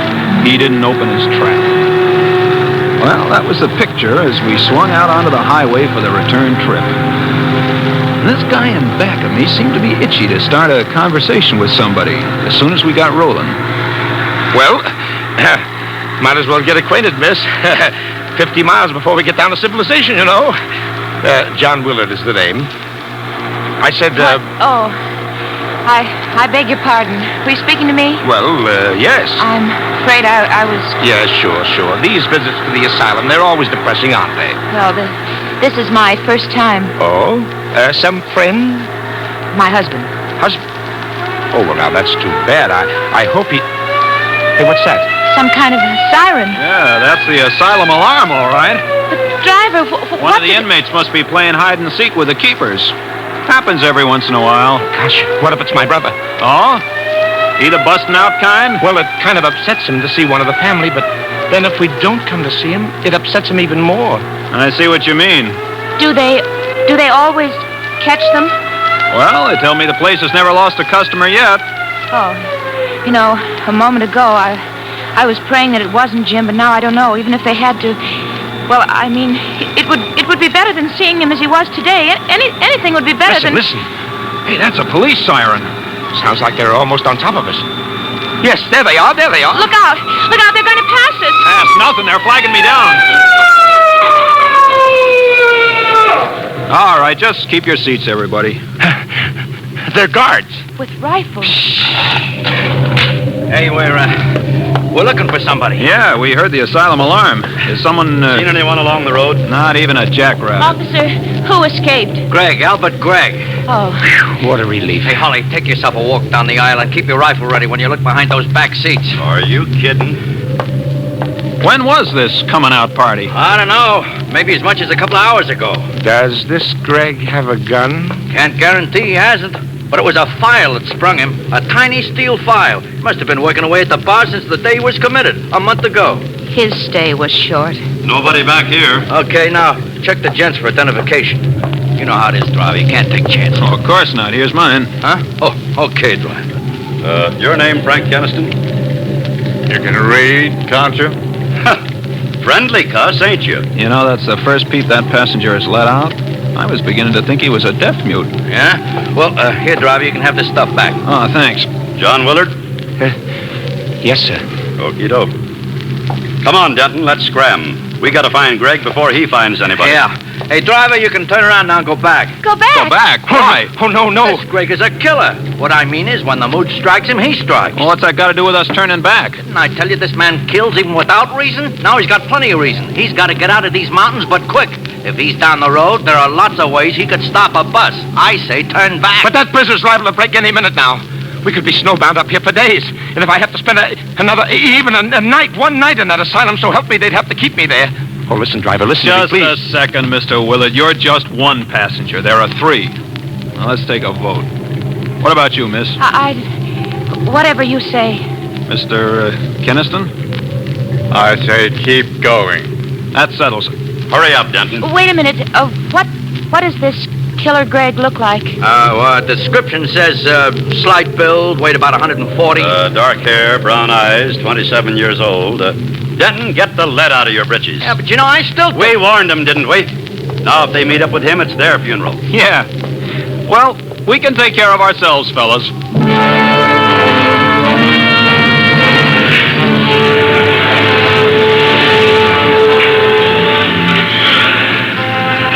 He didn't open his trap. Well, that was the picture as we swung out onto the highway for the return trip. And this guy in back of me seemed to be itchy to start a conversation with somebody as soon as we got rolling. Well, might as well get acquainted, miss. 50 miles before we get down to civilization, you know. John Willard is the name. I said, I beg your pardon. Were you speaking to me? Well, yes. I'm afraid I was... Yeah, sure. These visits to the asylum, they're always depressing, aren't they? Well, this is my first time. Oh? Some friend? My husband. Husband? Oh, well, now, that's too bad. I hope he... Hey, what's that? Some kind of a siren. Yeah, that's the asylum alarm, all right. But, driver, One of the inmates must be playing hide-and-seek with the keepers. Happens every once in a while. Gosh, what if it's my brother? Oh? He the busting out kind? Well, it kind of upsets him to see one of the family, but then if we don't come to see him, it upsets him even more. I see what you mean. Do they always catch them? Well, they tell me the place has never lost a customer yet. Oh, you know, a moment ago, I was praying that it wasn't Jim, but now I don't know, even if they had to. Well, I mean, it would be better than seeing him as he was today. Anything would be better than... Listen. Hey, that's a police siren. Sounds like they're almost on top of us. Yes, there they are. Look out, they're going to pass us. Pass nothing, they're flagging me down. All right, just keep your seats, everybody. They're guards. With rifles. Hey, we're looking for somebody. Yeah, we heard the asylum alarm. Is someone... Seen anyone along the road? Not even a jackrabbit. Officer, who escaped? Albert Gregg. Oh. What a relief. Hey, Holly, take yourself a walk down the aisle and keep your rifle ready when you look behind those back seats. Are you kidding? When was this coming out party? I don't know. Maybe as much as a couple of hours ago. Does this Greg have a gun? Can't guarantee he hasn't. But it was a file that sprung him. A tiny steel file. Must have been working away at the bar since the day he was committed, a month ago. His stay was short. Nobody back here. Okay, now, check the gents for identification. You know how it is, driver. You can't take chances. Oh, of course not. Here's mine. Huh? Oh, okay, driver. Your name, Frank Keniston? You can read, can't you? Friendly cuss, ain't you? You know, that's the first peep that passenger has let out. I was beginning to think he was a deaf mute. Yeah? Well, here, driver, you can have this stuff back. Oh, thanks. John Willard? Yes, sir. Okie doke. Come on, Denton, let's scram. We gotta find Greg before he finds anybody. Yeah. Hey, driver, you can turn around now and go back. Go back? Go back? Why? Oh, no. This Greg is a killer. What I mean is, when the mood strikes him, he strikes. Well, what's that got to do with us turning back? Didn't I tell you this man kills even without reason? Now he's got plenty of reason. He's got to get out of these mountains, but quick. If he's down the road, there are lots of ways he could stop a bus. I say turn back. But that blizzard's liable to break any minute now. We could be snowbound up here for days. And if I have to spend a night, one night in that asylum, so help me, they'd have to keep me there. Oh, listen, driver, listen Just to me, a please. second, Mr. Willard. You're just one passenger. There are three. Now, let's take a vote. What about you, miss? Whatever you say. Mr. Keniston? I say keep going. That settles it. Hurry up, Denton. Wait a minute. What does this Killer Greg look like? Description says slight build, weight about 140. Dark hair, brown eyes, 27 years old. Denton, get the lead out of your britches. Yeah, but you know, I still... We warned them, didn't we? Now, if they meet up with him, it's their funeral. Yeah. Well, we can take care of ourselves, fellas.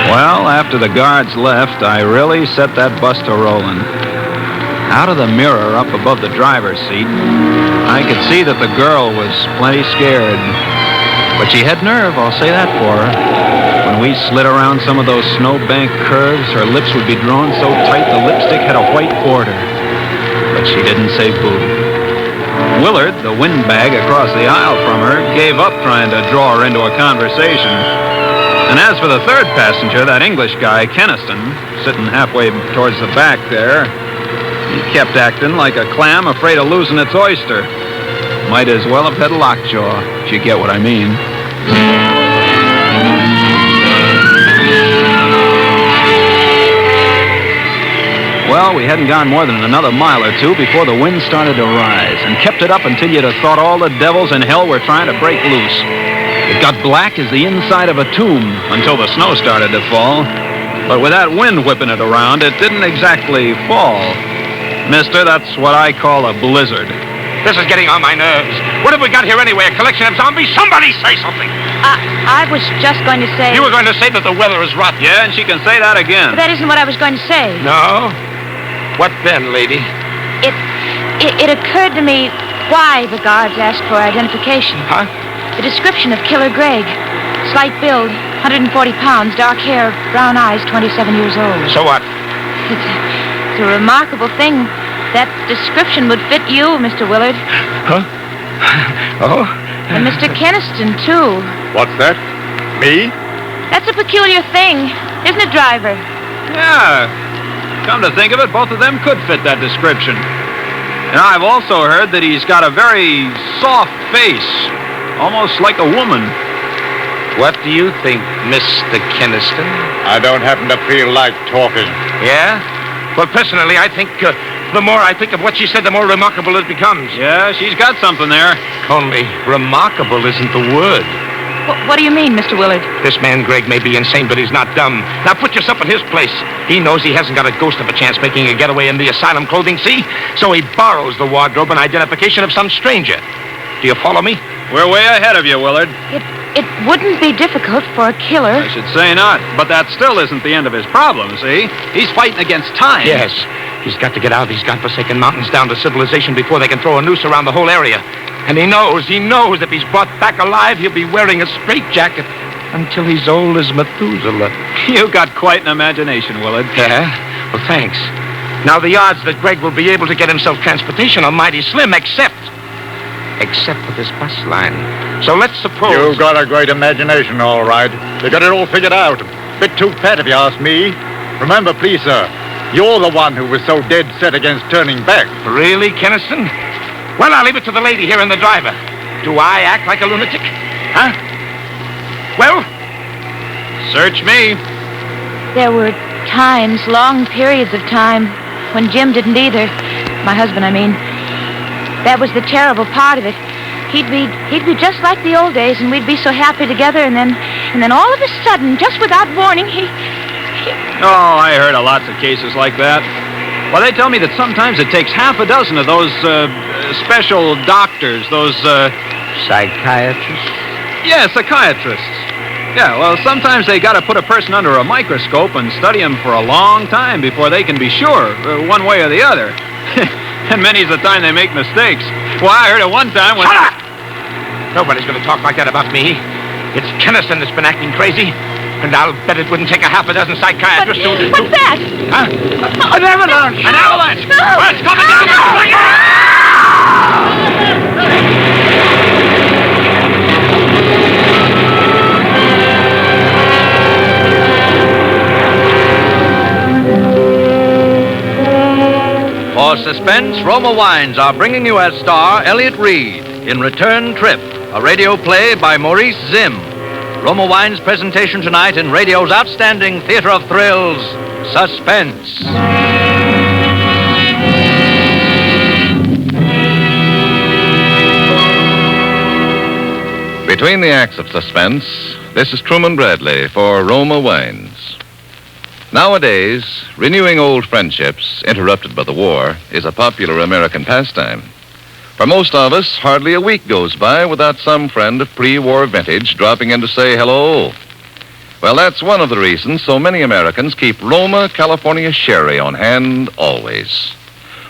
Well, after the guards left, I really set that bus to rolling. Out of the mirror up above the driver's seat, I could see that the girl was plenty scared. But she had nerve, I'll say that for her. When we slid around some of those snowbank curves, her lips would be drawn so tight the lipstick had a white border. But she didn't say boo. Willard, the windbag across the aisle from her, gave up trying to draw her into a conversation. And as for the third passenger, that English guy, Keniston, sitting halfway towards the back there, he kept acting like a clam afraid of losing its oyster. Might as well have had lockjaw, if you get what I mean. Well, we hadn't gone more than another mile or two before the wind started to rise, and kept it up until you'd have thought all the devils in hell were trying to break loose. It got black as the inside of a tomb until the snow started to fall. But with that wind whipping it around, it didn't exactly fall. Mister, that's what I call a blizzard. This is getting on my nerves. What have we got here anyway? A collection of zombies? Somebody say something. I was just going to say... You were going to say that the weather is rotten. Yeah, and she can say that again. But that isn't what I was going to say. No? What then, lady? It occurred to me why the guards asked for identification. Huh? The description of Killer Greg. Slight build, 140 pounds, dark hair, brown eyes, 27 years old. So what? It's a remarkable thing. That description would fit you, Mr. Willard. Huh? Oh? And Mr. Keniston, too. What's that? Me? That's a peculiar thing, isn't it, driver? Yeah. Come to think of it, both of them could fit that description. And I've also heard that he's got a very soft face, almost like a woman. What do you think, Mr. Keniston? I don't happen to feel like talking. Yeah? Well, personally, I think the more I think of what she said, the more remarkable it becomes. Yeah, she's got something there. Only remarkable isn't the word. What do you mean, Mr. Willard? This man, Greg, may be insane, but he's not dumb. Now put yourself in his place. He knows he hasn't got a ghost of a chance making a getaway in the asylum clothing, see? So he borrows the wardrobe and identification of some stranger. Do you follow me? We're way ahead of you, Willard. It wouldn't be difficult for a killer. I should say not, but that still isn't the end of his problem, see? He's fighting against time. Yes. He's got to get out of these godforsaken mountains down to civilization before they can throw a noose around the whole area. And he knows if he's brought back alive, he'll be wearing a straitjacket until he's old as Methuselah. You've got quite an imagination, Willard. Yeah? Well, thanks. Now, the odds that Greg will be able to get himself transportation are mighty slim, except for this bus line. So let's suppose... You've got a great imagination, all right. You got it all figured out. Bit too fat, if you ask me. Remember, please, sir, you're the one who was so dead set against turning back. Really, Keniston? Well, I'll leave it to the lady here and the driver. Do I act like a lunatic? Huh? Well? Search me. There were times, long periods of time, when Jim didn't either. My husband, I mean. That was the terrible part of it. He'd be just like the old days, and we'd be so happy together, and then all of a sudden, just without warning, he... Oh, I heard of lots of cases like that. Well, they tell me that sometimes it takes half a dozen of those special doctors, those... Psychiatrists? Yeah, psychiatrists. Yeah, well, sometimes they got to put a person under a microscope and study him for a long time before they can be sure, one way or the other. And many's the time they make mistakes. Well, I heard it one time when... Shut up! Nobody's going to talk like that about me. It's Keniston that's been acting crazy. And I'll bet it wouldn't take a half a dozen psychiatrists to... What's that? Huh? An avalanche! An avalanche! Well, it's coming down! For Suspense, Roma Wines are bringing you as star Elliot Reed in Return Trip, a radio play by Maurice Zim. Roma Wines' presentation tonight in radio's outstanding theater of thrills, Suspense. Between the acts of Suspense, this is Truman Bradley for Roma Wines. Nowadays, renewing old friendships interrupted by the war is a popular American pastime. For most of us, hardly a week goes by without some friend of pre-war vintage dropping in to say hello. Well, that's one of the reasons so many Americans keep Roma California Sherry on hand always.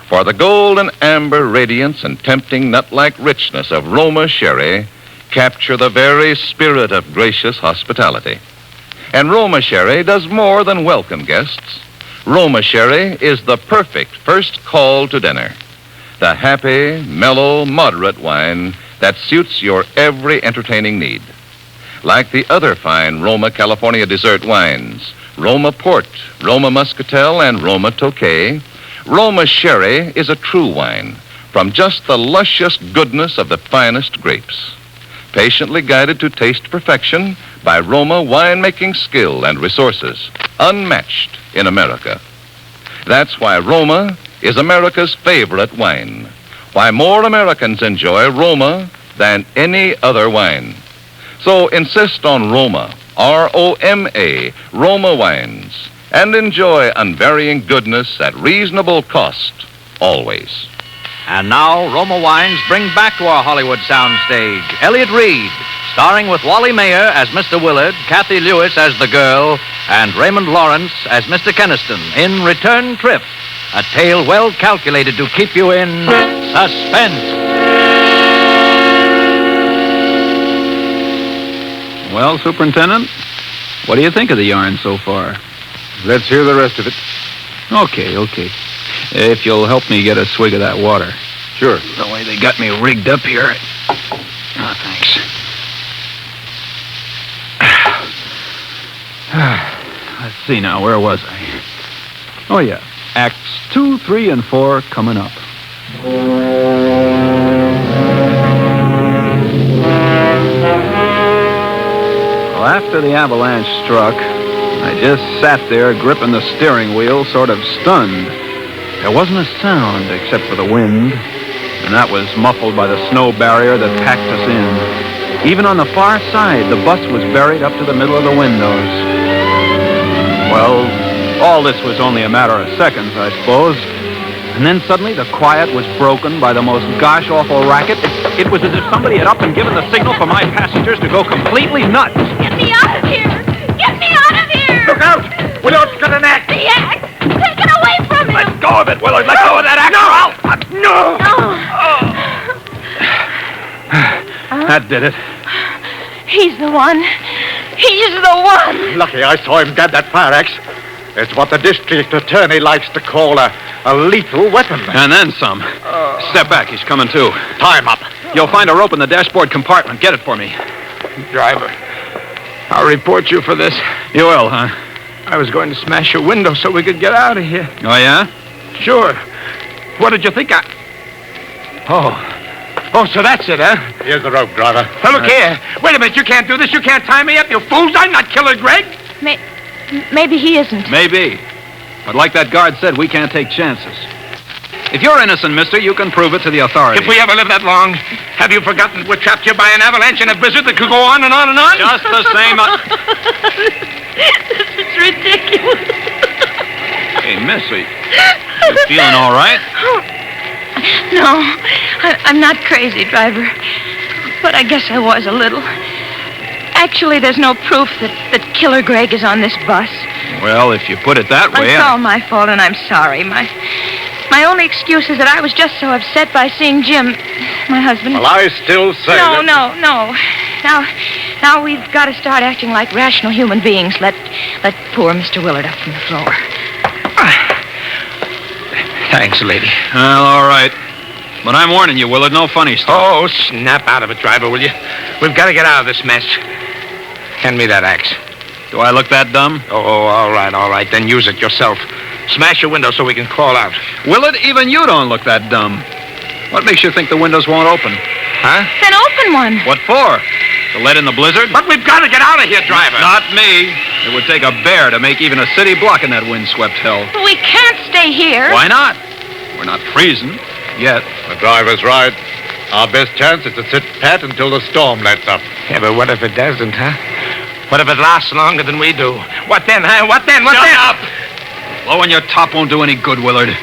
For the gold and amber radiance and tempting nut-like richness of Roma Sherry capture the very spirit of gracious hospitality. And Roma Sherry does more than welcome guests. Roma Sherry is the perfect first call to dinner. The happy, mellow, moderate wine that suits your every entertaining need. Like the other fine Roma California dessert wines, Roma Port, Roma Muscatel, and Roma Tokay, Roma Sherry is a true wine from just the luscious goodness of the finest grapes. Patiently guided to taste perfection by Roma winemaking skill and resources, unmatched in America. That's why Roma is America's favorite wine. Why more Americans enjoy Roma than any other wine. So insist on Roma, R-O-M-A, Roma wines, and enjoy unvarying goodness at reasonable cost, always. And now, Roma Wines bring back to our Hollywood soundstage Elliot Reed, starring with Wally Mayer as Mr. Willard, Kathy Lewis as the girl, and Raymond Lawrence as Mr. Keniston in Return Trip, a tale well calculated to keep you in suspense. Well, Superintendent, what do you think of the yarn so far? Let's hear the rest of it. Okay. If you'll help me get a swig of that water. Sure. The way they got me rigged up here. Oh, thanks. Let's see now, where was I? Oh, yeah. Acts 2, 3, and 4 coming up. Well, after the avalanche struck, I just sat there gripping the steering wheel, sort of stunned. There wasn't a sound except for the wind, and that was muffled by the snow barrier that packed us in. Even on the far side, the bus was buried up to the middle of the windows. Well, all this was only a matter of seconds, I suppose. And then suddenly the quiet was broken by the most gosh-awful racket. It was as if somebody had up and given the signal for my passengers to go completely nuts. Get me out of here! Get me out of here! Look out! Willard's got an axe! The axe! Take it away from him! Let go of it, Willard! Let go of that axe! No! That did it. He's the one. He's the one. Lucky I saw him grab that fire axe. It's what the district attorney likes to call a lethal weapon. And then some. Step back, he's coming too. Tie him up. You'll find a rope in the dashboard compartment. Get it for me. Driver, I'll report you for this. You will, huh? I was going to smash your window so we could get out of here. Oh, yeah? Sure. What did you think I... Oh, so that's it, huh? Here's the rope, driver. Now, look here. Wait a minute. You can't do this. You can't tie me up, you fools. I'm not Killer Greg. Maybe he isn't. Maybe. But like that guard said, we can't take chances. If you're innocent, mister, you can prove it to the authorities. If we ever live that long, have you forgotten we're trapped here by an avalanche and a blizzard that could go on and on and on? Just the same... This is ridiculous. Hey, miss, you feeling all right? No, I'm not crazy, driver. But I guess I was a little. Actually, there's no proof that Killer Greg is on this bus. Well, if you put it that way... It's all my fault, and I'm sorry. My only excuse is that I was just so upset by seeing Jim, my husband. Well, I still say No. Now we've got to start acting like rational human beings. Let poor Mr. Willard up from the floor. Thanks, lady. Well, all right. But I'm warning you, Willard, no funny stuff. Oh, snap out of it, driver, will you? We've got to get out of this mess. Hand me that axe. Do I look that dumb? Oh, all right. Then use it yourself. Smash your window so we can crawl out. Willard, even you don't look that dumb. What makes you think the windows won't open? Huh? Then open one. What for? To let in the blizzard? But we've got to get out of here, driver. Not me. It would take a bear to make even a city block in that windswept hell. But we can't stay here. Why not? We're not freezing. Yet. The driver's right. Our best chance is to sit pat until the storm lets up. Yeah, but what if it doesn't, huh? What if it lasts longer than we do? What then, huh? What then? Shut up! Blowing your top won't do any good, Willard.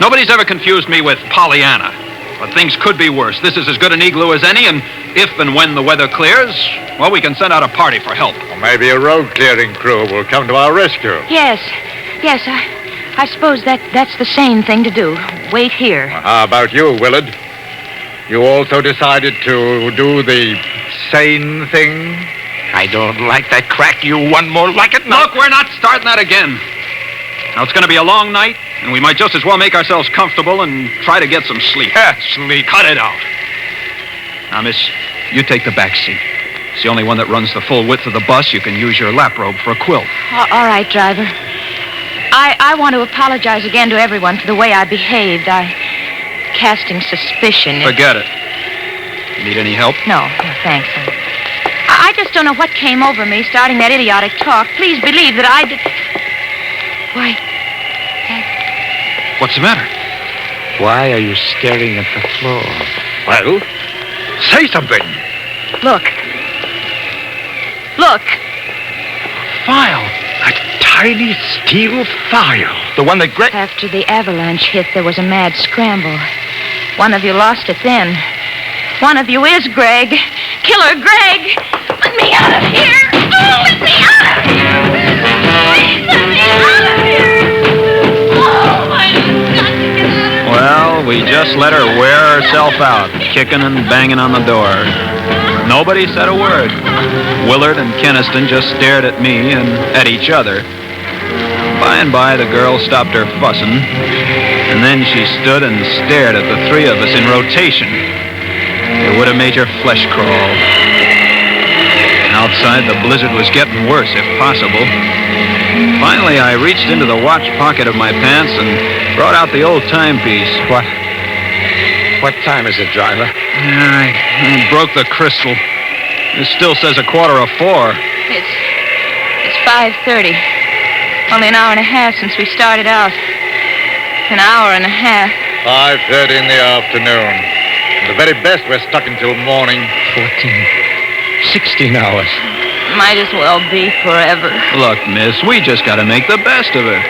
Nobody's ever confused me with Pollyanna. But things could be worse. This is as good an igloo as any, and if and when the weather clears, well, we can send out a party for help. Or maybe a road clearing crew will come to our rescue. Yes, I suppose that's the sane thing to do. Wait here. How about you, Willard? You also decided to do the sane thing? I don't like that crack. You one more like it? Look, we're not starting that again. Now, it's going to be a long night, and we might just as well make ourselves comfortable and try to get some sleep. Sleep. Cut it out. Now, miss, you take the back seat. It's the only one that runs the full width of the bus. You can use your lap robe for a quilt. All right, driver. I want to apologize again to everyone for the way I behaved. Casting suspicion. Forget it. You need any help? No, thanks. I just don't know what came over me starting that idiotic talk. Please believe that I did... Why... What's the matter? Why are you staring at the floor? Well, say something. Look. File. A tiny steel file. The one that Greg... After the avalanche hit, there was a mad scramble. One of you lost it then. One of you is Greg. Killer Greg! Let me out of here! Oh, let me out of here! Please let me out of here! Oh, I've got to get out of here! Well, we just let her wear herself out, kicking and banging on the door. Nobody said a word. Willard and Keniston just stared at me and at each other. By and by, the girl stopped her fussing, and then she stood and stared at the three of us in rotation. It would have made your flesh crawl. Outside, the blizzard was getting worse, if possible. Finally, I reached into the watch pocket of my pants and brought out the old timepiece. What time is it, driver? I broke the crystal. It still says 4:15. It's 5:30. Only an hour and a half since we started out. An hour and a half. 5:30 in the afternoon. And the very best, we're stuck until morning. 16 hours. Might as well be forever. Look, miss, we just got to make the best of it.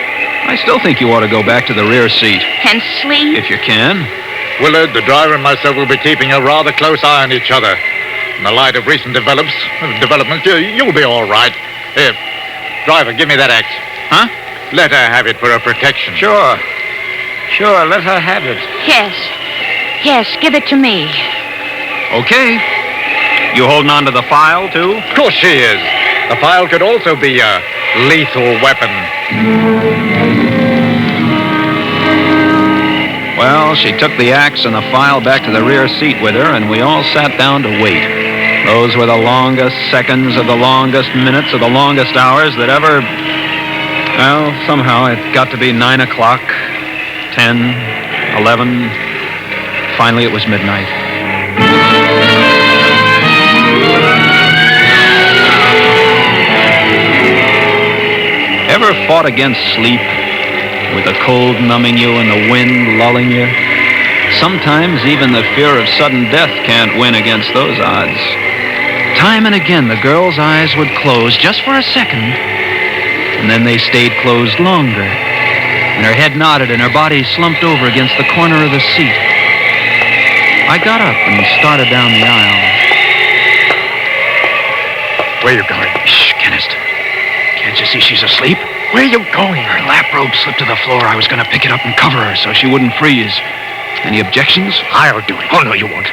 I still think you ought to go back to the rear seat. And sleep? If you can. Willard, the driver, and myself will be keeping a rather close eye on each other. In the light of recent developments, you'll be all right. Here, driver, give me that axe. Huh? Let her have it for her protection. Sure, let her have it. Yes, give it to me. Okay. You holding on to the file, too? Of course she is. The file could also be a lethal weapon. Well, she took the axe and the file back to the rear seat with her, and we all sat down to wait. Those were the longest seconds of the longest minutes of the longest hours that ever... Well, somehow it got to be 9 o'clock, 10, 11. Finally, it was midnight. Ever fought against sleep, with the cold numbing you and the wind lulling you? Sometimes even the fear of sudden death can't win against those odds. Time and again, the girl's eyes would close just for a second, and then they stayed closed longer, and her head nodded and her body slumped over against the corner of the seat. I got up and started down the aisle. Where are you going? Shh, Kenneth. Can't you see she's asleep? Where are you going? Her lap robe slipped to the floor. I was going to pick it up and cover her so she wouldn't freeze. Any objections? I'll do it. Oh, no, you won't.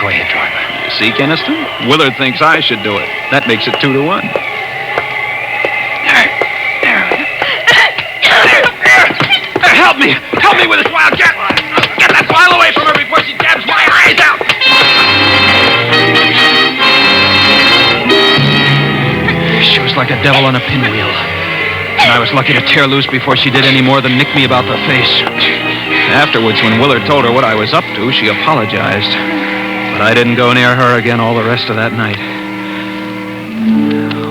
Go ahead, driver. You see, Keniston? Willard thinks I should do it. That makes it 2-1. Help me! Help me with this wildcat! Get that file away from her before she jabs my eyes out! She was like a devil on a pinwheel. And I was lucky to tear loose before she did any more than nick me about the face. Afterwards, when Willard told her what I was up to, she apologized. But I didn't go near her again all the rest of that night.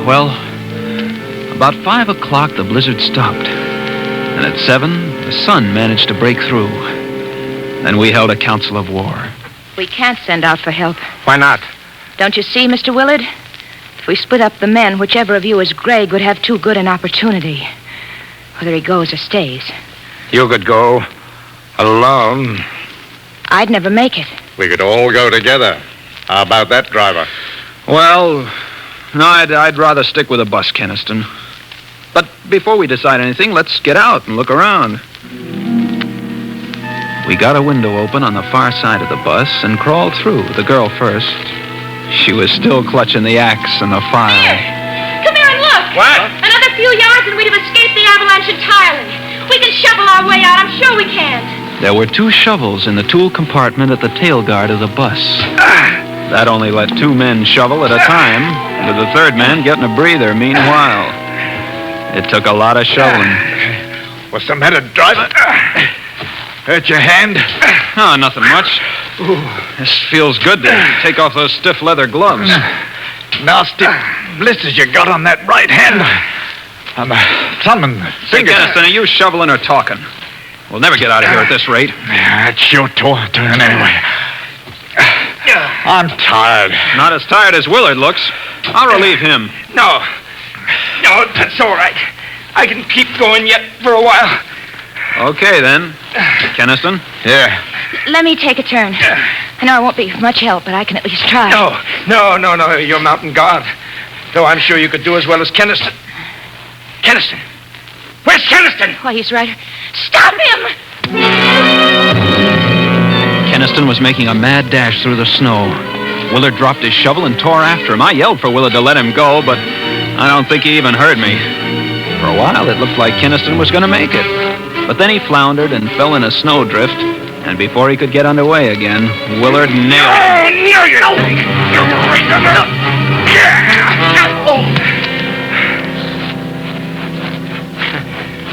Well, about 5 o'clock, the blizzard stopped. And at 7, the sun managed to break through. Then we held a council of war. We can't send out for help. Why not? Don't you see, Mr. Willard? If we split up the men, whichever of you is Greg would have too good an opportunity. Whether he goes or stays. You could go alone. I'd never make it. We could all go together. How about that, driver? Well, no, I'd rather stick with a bus, Keniston. But before we decide anything, let's get out and look around. We got a window open on the far side of the bus and crawled through, the girl first. She was still clutching the axe and the file. Come here and look. What? Another few yards and we'd have escaped the avalanche entirely. We can shovel our way out. I'm sure we can. There were 2 shovels in the tool compartment at the tail guard of the bus. That only let 2 men shovel at a time, with the third man getting a breather meanwhile. It took a lot of shoveling. What's the matter, driver? Hurt your hand? Oh, nothing much. This feels good to take off those stiff leather gloves. Nasty blisters you got on that right hand. On the thumb and finger. Keniston, are you shoveling or talking? We'll never get out of here at this rate. Yeah, it's your turn anyway. I'm tired. Not as tired as Willard looks. I'll relieve him. No, that's all right. I can keep going yet for a while. Okay, then. Keniston? Yeah. Let me take a turn. I know I won't be much help, but I can at least try. No, you're mountain guard. Though I'm sure you could do as well as Keniston. Keniston! Where's Keniston? Why, he's right. Stop him! Keniston was making a mad dash through the snow. Willard dropped his shovel and tore after him. I yelled for Willard to let him go, but I don't think he even heard me. For a while, it looked like Keniston was going to make it. But then he floundered and fell in a snowdrift, and before he could get underway again, Willard nailed him.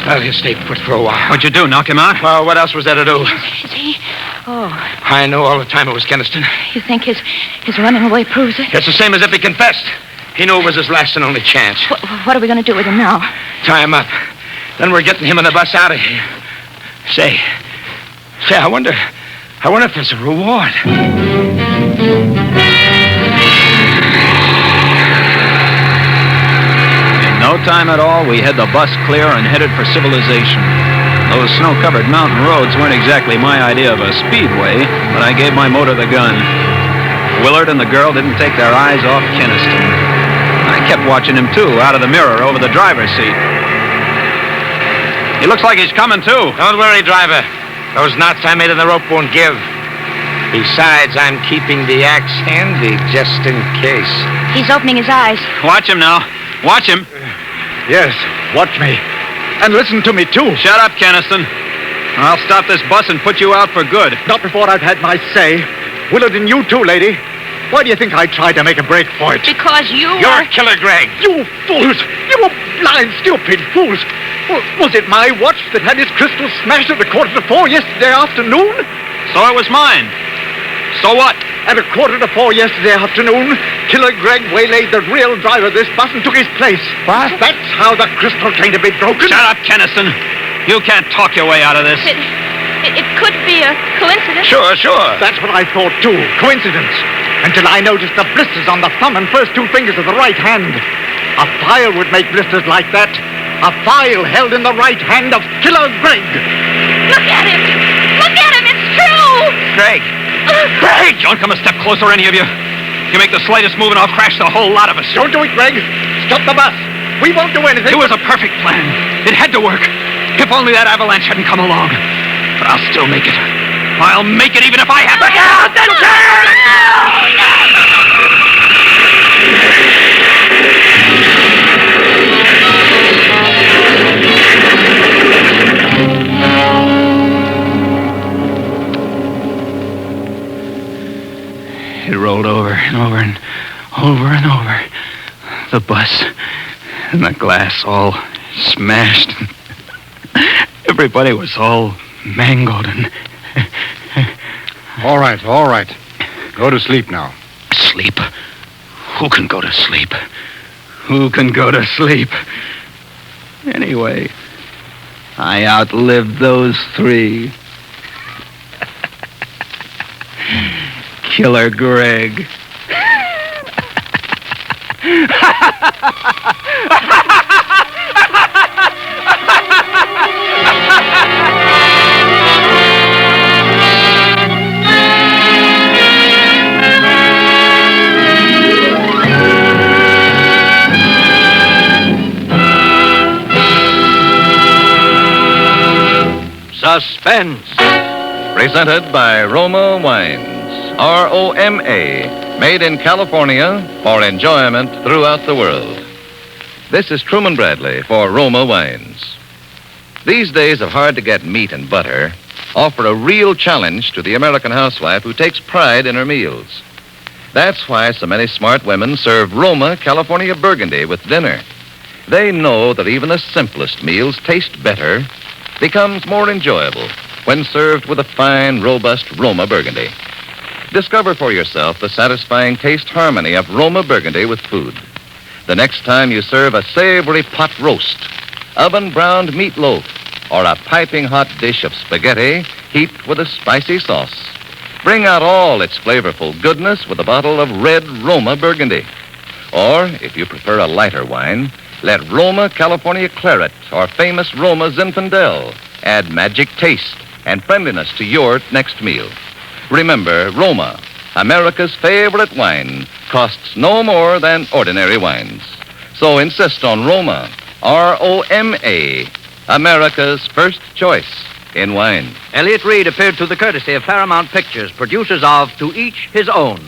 Well, he'll stay put for a while. What'd you do, knock him out? Well, what else was there to do? See? Oh. I know all the time it was Keniston. You think his running away proves it? It's the same as if he confessed. He knew it was his last and only chance. What are we going to do with him now? Tie him up. Then we're getting him and the bus out of here. Say, I wonder if there's a reward. In no time at all, we had the bus clear and headed for civilization. Those snow-covered mountain roads weren't exactly my idea of a speedway, but I gave my motor the gun. Willard and the girl didn't take their eyes off Keniston. I kept watching him, too, out of the mirror over the driver's seat. He looks like he's coming, too. Don't worry, driver. Those knots I made in the rope won't give. Besides, I'm keeping the axe handy just in case. He's opening his eyes. Watch him now. Watch him. Yes, watch me. And listen to me, too. Shut up, Keniston. I'll stop this bus and put you out for good. Not before I've had my say. Willard and you, too, lady. Why do you think I tried to make a break for it? Because you're Killer Greg. You fools! You blind, stupid fools! Was it my watch that had its crystal smashed at 3:45 yesterday afternoon? So it was mine. So what? At 3:45 yesterday afternoon, Killer Greg waylaid the real driver of this bus and took his place. What? That's how the crystal came to be broken. Shut up, Keniston. You can't talk your way out of this. It could be a coincidence. Sure. That's what I thought, too. Coincidence. Until I noticed the blisters on the thumb and first two fingers of the right hand. A file would make blisters like that. A file held in the right hand of Killer Greg. Look at him! Look at him! It's true! Greg! Greg! Don't come a step closer, any of you. You make the slightest move and I'll crash the whole lot of us. Don't do it, Greg. Stop the bus. We won't do anything. It was a perfect plan. It had to work. If only that avalanche hadn't come along. But I'll still make it. I'll make it even if I have to. Look out! It rolled over and over and over and over. The bus and the glass all smashed. Everybody was all mangled and... All right. Go to sleep now. Sleep? Who can go to sleep? Who can go to sleep? Anyway, I outlived those three. Killer Greg. Suspense. Presented by Roma Wines. ROMA. Made in California for enjoyment throughout the world. This is Truman Bradley for Roma Wines. These days of hard-to-get meat and butter offer a real challenge to the American housewife who takes pride in her meals. That's why so many smart women serve Roma California Burgundy with dinner. They know that even the simplest meals taste better, becomes more enjoyable when served with a fine, robust Roma Burgundy. Discover for yourself the satisfying taste harmony of Roma Burgundy with food. The next time you serve a savory pot roast, oven-browned meatloaf, or a piping hot dish of spaghetti heaped with a spicy sauce, bring out all its flavorful goodness with a bottle of red Roma Burgundy. Or, if you prefer a lighter wine, let Roma California Claret or famous Roma Zinfandel add magic taste and friendliness to your next meal. Remember, Roma, America's favorite wine, costs no more than ordinary wines. So insist on Roma, ROMA, America's first choice in wine. Elliot Reed appeared through the courtesy of Paramount Pictures, producers of To Each His Own.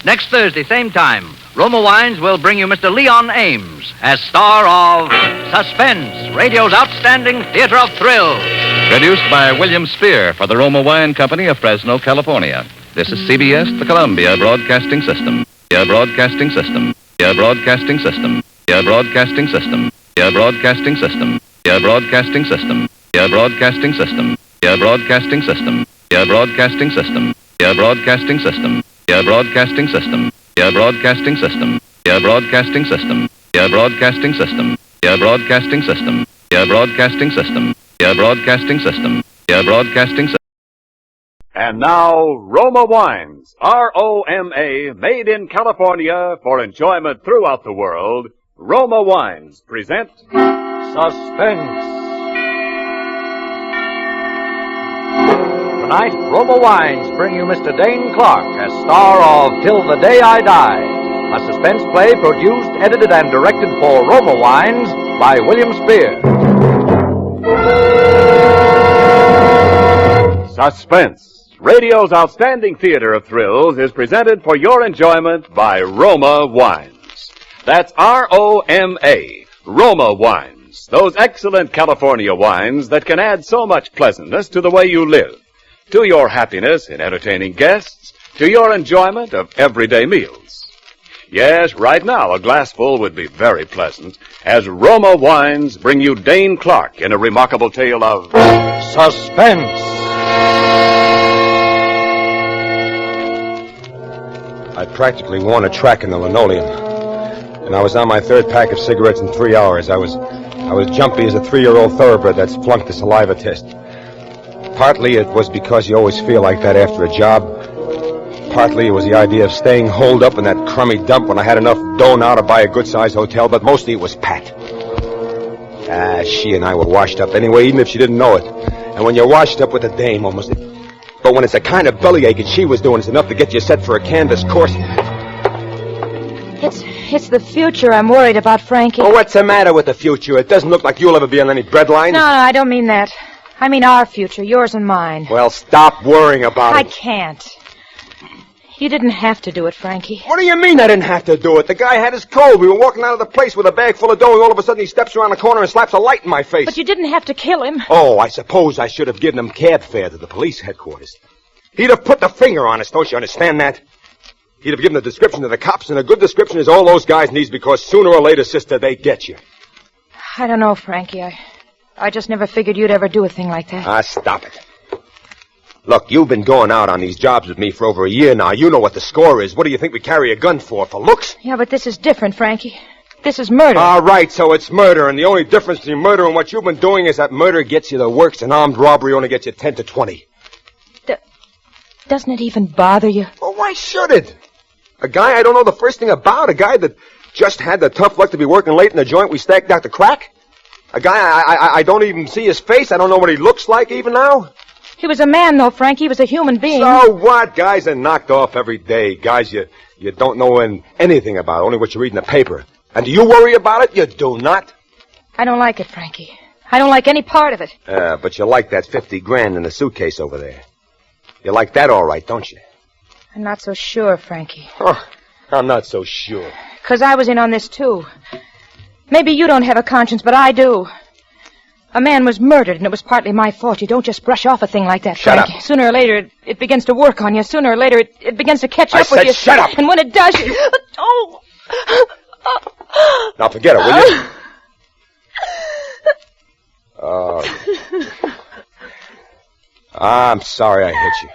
Next Thursday, same time, Roma Wines will bring you Mr. Leon Ames as star of Suspense, radio's outstanding theater of thrills. Produced by William Spear for the Roma Wine Company of Fresno, California. This is CBS, the Columbia Broadcasting System. Broadcasting System. Broadcasting System. Broadcasting System. Broadcasting System. Broadcasting System. Broadcasting System. Broadcasting System. Your broadcasting system. Your broadcasting system. Your broadcasting system. Your broadcasting system. Your broadcasting system. Your broadcasting system. Your broadcasting system. Your broadcasting system. Your broadcasting system. Your broadcasting system. And now, Roma Wines, R-O-M-A, made in California for enjoyment throughout the world. Roma Wines present Suspense. Tonight, Roma Wines bring you Mr. Dane Clark as star of Till the Day I Die, a suspense play produced, edited, and directed for Roma Wines by William Spear. Suspense, radio's outstanding theater of thrills, is presented for your enjoyment by Roma Wines. That's R-O-M-A, Roma Wines, those excellent California wines that can add so much pleasantness to the way you live, to your happiness in entertaining guests, to your enjoyment of everyday meals. Yes, right now a glassful would be very pleasant as Roma Wines bring you Dane Clark in a remarkable tale of suspense. I'd practically worn a track in the linoleum, and I was on my third pack of cigarettes in 3 hours. I was jumpy as a 3-year-old thoroughbred that's flunked the saliva test. Partly it was because you always feel like that after a job. Partly it was the idea of staying holed up in that crummy dump when I had enough dough now to buy a good-sized hotel, but mostly it was Pat. She and I were washed up anyway, even if she didn't know it. And when you're washed up with a dame, almost... But when it's the kind of bellyache she was doing, it's enough to get you set for a canvas course. It's the future I'm worried about, Frankie. Oh, what's the matter with the future? It doesn't look like you'll ever be on any breadline. No, I don't mean that. I mean our future, yours and mine. Well, stop worrying about I it. can't. You didn't have to do it, Frankie. What do you mean I didn't have to do it? The guy had his cold. We were walking out of the place with a bag full of dough, and all of a sudden he steps around the corner and slaps a light in my face. But you didn't have to kill him. Oh, I suppose I should have given him cab fare to the police headquarters. He'd have put the finger on us, don't you understand that? He'd have given the description to the cops, and a good description is all those guys need, because sooner or later, sister, they get you. I don't know, Frankie. I just never figured you'd ever do a thing like that. Stop it. Look, you've been going out on these jobs with me for over a year now. You know what the score is. What do you think we carry a gun for looks? Yeah, but this is different, Frankie. This is murder. All right, so it's murder, and the only difference between murder and what you've been doing is that murder gets you the works, and armed robbery only gets you 10 to 20. Doesn't it even bother you? Well, why should it? A guy I don't know the first thing about, a guy that just had the tough luck to be working late in the joint we stacked out the crack? A guy I don't even see his face, I don't know what he looks like even now? He was a man, though, Frankie. He was a human being. So what? Guys are knocked off every day. Guys you don't know anything about, only what you read in the paper. And do you worry about it? You do not. I don't like it, Frankie. I don't like any part of it. But you like that 50 grand in the suitcase over there. You like that all right, don't you? I'm not so sure, Frankie. Oh, I'm not so sure. 'Cause I was in on this, too. Maybe you don't have a conscience, but I do. A man was murdered, and it was partly my fault. You don't just brush off a thing like that, Shut Frankie. up. Sooner or later, it begins to work on you. Sooner or later, it begins to catch up with you. Shut up! And when it does, Oh! Now forget it, will you? I'm sorry I hit you.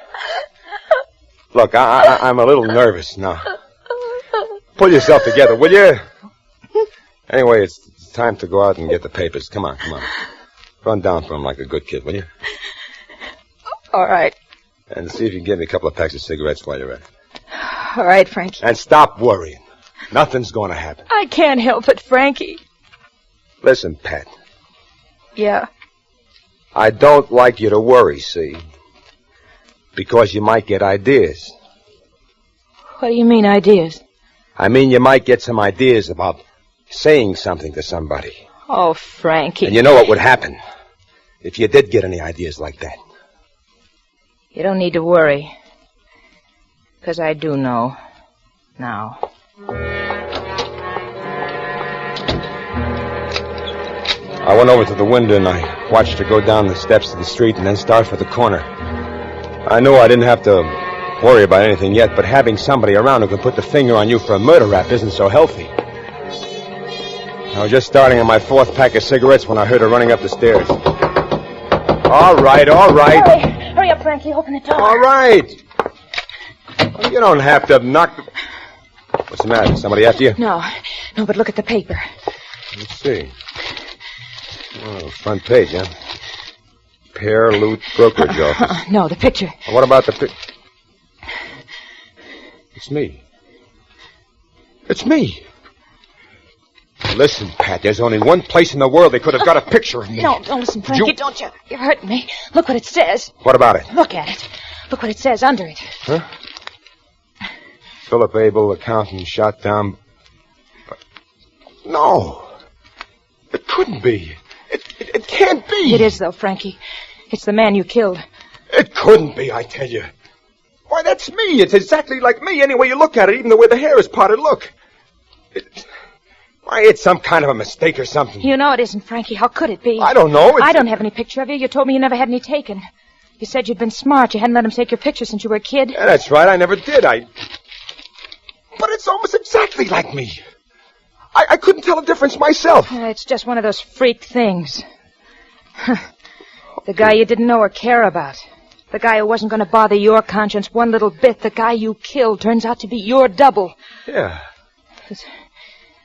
Look, I'm a little nervous now. Pull yourself together, will you? Anyway, it's time to go out and get the papers. Come on. Run down for him like a good kid, will you? All right. And see if you can get me a couple of packs of cigarettes while you're at it. All right, Frankie. And stop worrying. Nothing's going to happen. I can't help it, Frankie. Listen, Pat. Yeah. I don't like you to worry, see? Because you might get ideas. What do you mean, ideas? I mean, you might get some ideas about saying something to somebody. Oh, Frankie. And you know what would happen if you did get any ideas like that. You don't need to worry. 'Cause I do know. Now. I went over to the window and I watched her go down the steps to the street and then start for the corner. I knew I didn't have to worry about anything yet, but having somebody around who can put the finger on you for a murder rap isn't so healthy. I was just starting on my 4th pack of cigarettes when I heard her running up the stairs. All right. Hurry Here, Frankie, open the door. All right. Well, you don't have to knock the... What's the matter? Somebody after you? No, but look at the paper. Let's see. Oh, front page, huh? Pear Loot Brokerage Office. No, the picture. Well, what about the picture? It's me. It's me. Listen, Pat, there's only one place in the world they could have got a picture of me. No, don't listen, Frankie. Don't you? You're hurting me. Look what it says. What about it? Look at it. Look what it says under it. Huh? Philip Abel, accountant, shot down... No. It couldn't be. It can't be. It is, though, Frankie. It's the man you killed. It couldn't be, I tell you. Why, that's me. It's exactly like me any way you look at it, even the way the hair is parted. Look. Why, it's some kind of a mistake or something. You know it isn't, Frankie. How could it be? I don't know. I don't have any picture of you. You told me you never had any taken. You said you'd been smart. You hadn't let him take your picture since you were a kid. Yeah, that's right. I never did. But it's almost exactly like me. I couldn't tell the difference myself. It's just one of those freak things. The guy you didn't know or care about. The guy who wasn't going to bother your conscience one little bit. The guy you killed turns out to be your double. Yeah. It's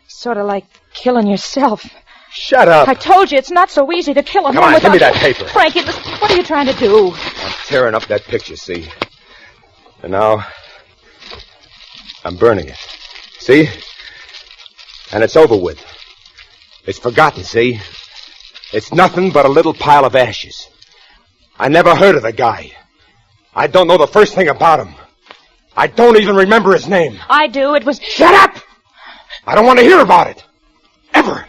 sort of like killing yourself. Shut up. I told you, it's not so easy to kill a Come man on, without... give me that paper. Frankie, what are you trying to do? I'm tearing up that picture, see? And now, I'm burning it. See? And it's over with. It's forgotten, see? It's nothing but a little pile of ashes. I never heard of the guy. I don't know the first thing about him. I don't even remember his name. I do. It was... Shut up! I don't want to hear about it. Ever.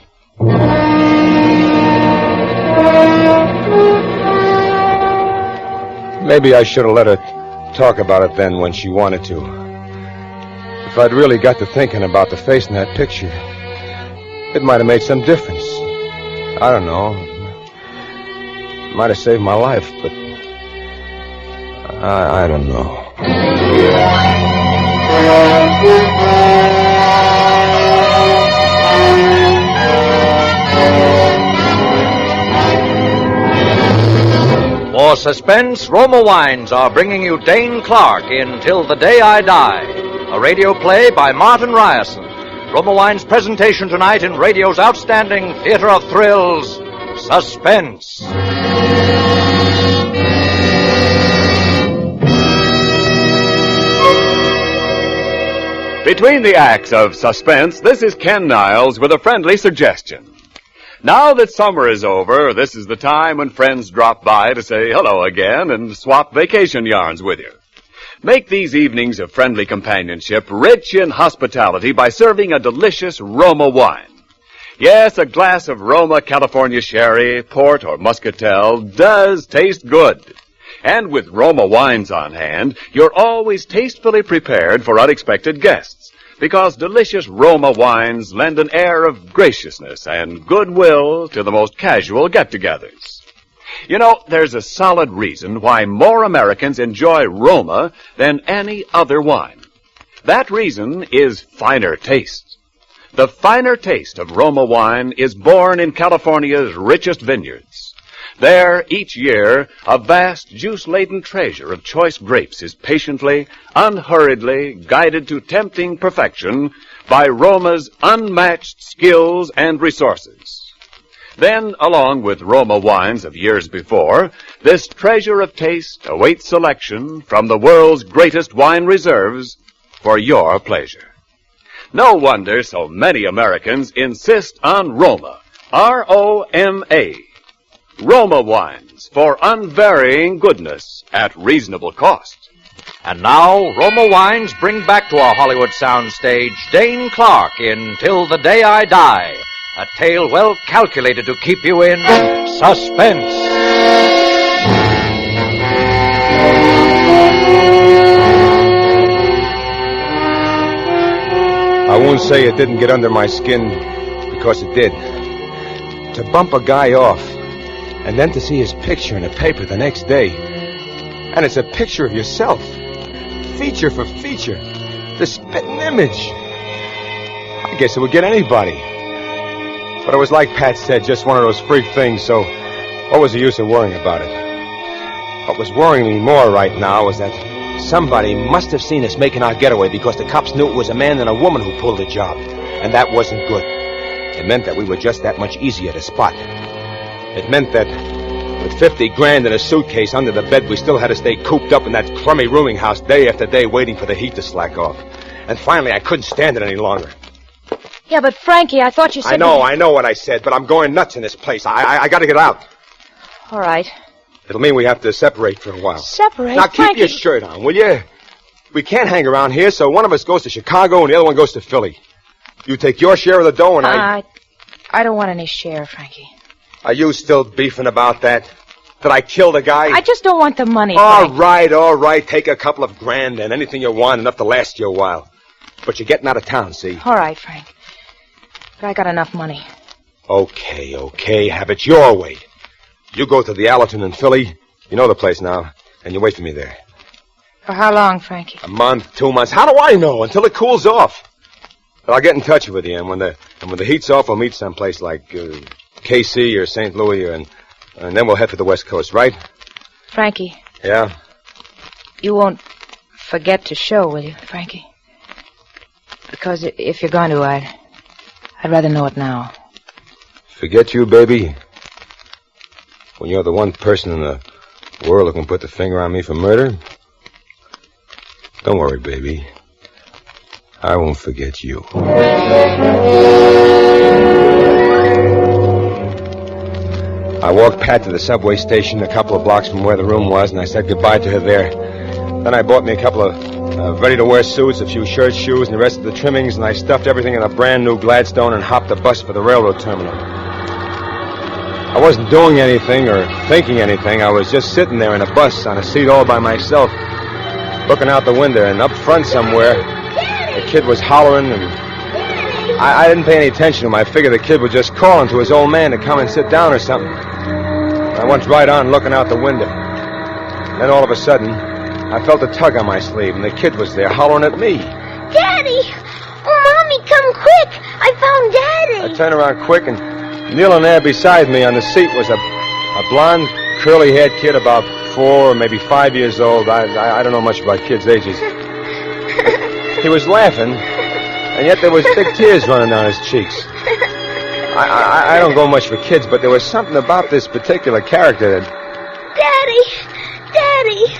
Maybe I should have let her talk about it then when she wanted to. If I'd really got to thinking about the face in that picture, it might have made some difference. I don't know. It might have saved my life, but I don't know. For Suspense, Roma Wines are bringing you Dane Clark in Till the Day I Die, a radio play by Martin Ryerson. Roma Wines' presentation tonight in radio's outstanding theater of thrills, Suspense. Between the acts of Suspense, this is Ken Niles with a friendly suggestion. Now that summer is over, this is the time when friends drop by to say hello again and swap vacation yarns with you. Make these evenings of friendly companionship rich in hospitality by serving a delicious Roma wine. Yes, a glass of Roma California sherry, port, or muscatel does taste good. And with Roma wines on hand, you're always tastefully prepared for unexpected guests, because delicious Roma wines lend an air of graciousness and goodwill to the most casual get-togethers. You know, there's a solid reason why more Americans enjoy Roma than any other wine. That reason is finer taste. The finer taste of Roma wine is born in California's richest vineyards. There, each year, a vast, juice-laden treasure of choice grapes is patiently, unhurriedly guided to tempting perfection by Roma's unmatched skills and resources. Then, along with Roma wines of years before, this treasure of taste awaits selection from the world's greatest wine reserves for your pleasure. No wonder so many Americans insist on Roma, R-O-M-A. Roma wines for unvarying goodness at reasonable cost. And now, Roma Wines bring back to our Hollywood soundstage Dane Clark in Till the Day I Die, a tale well calculated to keep you in suspense. I won't say it didn't get under my skin, because it did. To bump a guy off, and then to see his picture in the paper the next day. And it's a picture of yourself. Feature for feature. The spitting image. I guess it would get anybody. But it was like Pat said, just one of those freak things, so what was the use of worrying about it? What was worrying me more right now was that somebody must have seen us making our getaway because the cops knew it was a man and a woman who pulled the job. And that wasn't good. It meant that we were just that much easier to spot. It meant that with 50 grand in a suitcase under the bed, we still had to stay cooped up in that crummy rooming house day after day waiting for the heat to slack off. And finally, I couldn't stand it any longer. Yeah, but Frankie, I thought you said... I know what I said, but I'm going nuts in this place. I gotta get out. All right. It'll mean we have to separate for a while. Separate? Now, keep Frankie... your shirt on, will you? We can't hang around here, so one of us goes to Chicago and the other one goes to Philly. You take your share of the dough and I don't want any share, Frankie. Are you still beefing about that? That I killed a guy? I just don't want the money, All Frankie. right. Take a couple of grand and anything you want, enough to last you a while. But you're getting out of town, see? All right, Frank. But I got enough money. Okay. Have it your way. You go to the Allerton in Philly. You know the place now. And you wait for me there. For how long, Frankie? A month, 2 months. How do I know? Until it cools off. But I'll get in touch with you. And when the heat's off, we'll meet someplace like KC or St. Louis. And then we'll head for the West Coast, right? Frankie. Yeah? You won't forget to show, will you, Frankie? Because if you're going to, I'd rather know it now. Forget you, baby? When you're the one person in the world who can put the finger on me for murder? Don't worry, baby. I won't forget you. I walked Pat to the subway station a couple of blocks from where the room was, and I said goodbye to her there. Then I bought me a couple of ready-to-wear suits, a few shirts, shoes, and the rest of the trimmings, and I stuffed everything in a brand-new Gladstone and hopped the bus for the railroad terminal. I wasn't doing anything or thinking anything. I was just sitting there in a bus on a seat all by myself, looking out the window, and up front somewhere, the kid was hollering, and I didn't pay any attention to him. I figured the kid was just calling to his old man to come and sit down or something. I went right on looking out the window. Then all of a sudden, I felt a tug on my sleeve, and the kid was there hollering at me. Daddy! Oh, Mommy, come quick! I found Daddy! I turned around quick, and kneeling there beside me on the seat was a blonde, curly-haired kid about 4 or maybe 5 years old. I don't know much about kids' ages. He was laughing, and yet there was big tears running down his cheeks. I don't go much for kids, but there was something about this particular character that... Daddy!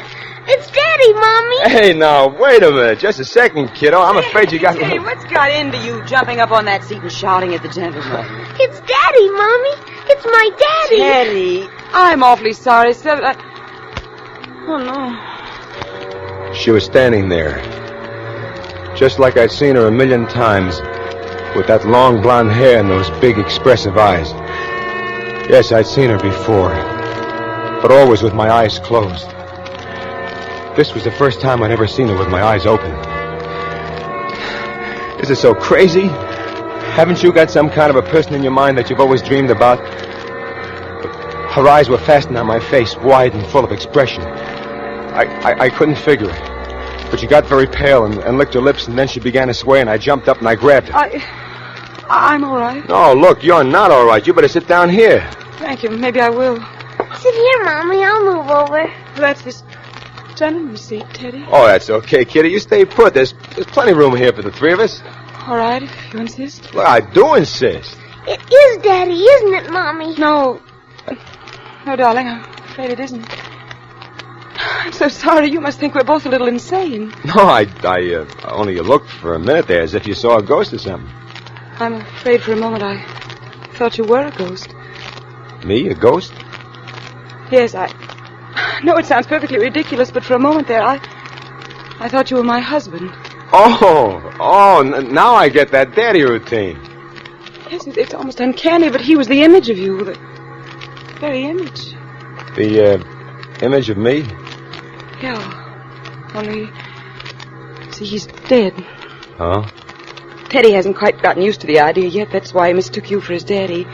It's Daddy, Mommy! Hey, now, wait a minute. Just a second, kiddo. I'm afraid you got... Hey, what's got into you jumping up on that seat and shouting at the gentleman? It's Daddy, Mommy! It's my Daddy! Daddy, I'm awfully sorry, sir. Oh, no. She was standing there, just like I'd seen her a million times, with that long blonde hair and those big expressive eyes. Yes, I'd seen her before, but always with my eyes closed. This was the first time I'd ever seen her with my eyes open. Is it so crazy? Haven't you got some kind of a person in your mind that you've always dreamed about? Her eyes were fastened on my face, wide and full of expression. I couldn't figure it. But she got very pale and licked her lips, and then she began to sway, and I jumped up and I grabbed her. I'm all right. No, look, you're not all right. You better sit down here. Thank you. Maybe I will. Sit here, Mommy. I'll move over. That's this gentleman's seat, Teddy. Oh, that's okay, kitty. You stay put. There's plenty of room here for the three of us. All right, if you insist. Well, I do insist. It is Daddy, isn't it, Mommy? No. No, darling, I'm afraid it isn't. I'm so sorry. You must think we're both a little insane. No, I only looked for a minute there as if you saw a ghost or something. I'm afraid for a moment I thought you were a ghost. Me, a ghost? Yes, I know it sounds perfectly ridiculous, but for a moment there, I thought you were my husband. Now I get that daddy routine. Yes, it's almost uncanny, but he was the image of you, the very image. The image of me? Yeah, only, see, he's dead. Huh? Teddy hasn't quite gotten used to the idea yet. That's why he mistook you for his daddy.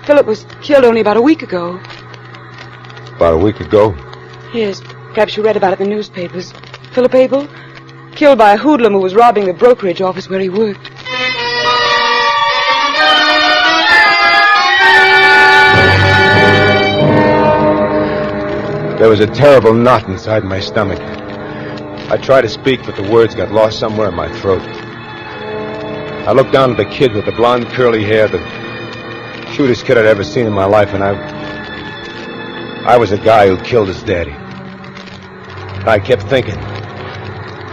Philip was killed only about a week ago. About a week ago? Yes, perhaps you read about it in the newspapers. Philip Abel, killed by a hoodlum who was robbing the brokerage office where he worked. There was a terrible knot inside my stomach. I tried to speak, but the words got lost somewhere in my throat. I looked down at the kid with the blonde curly hair, the cutest kid I'd ever seen in my life, and I was a guy who killed his daddy. And I kept thinking,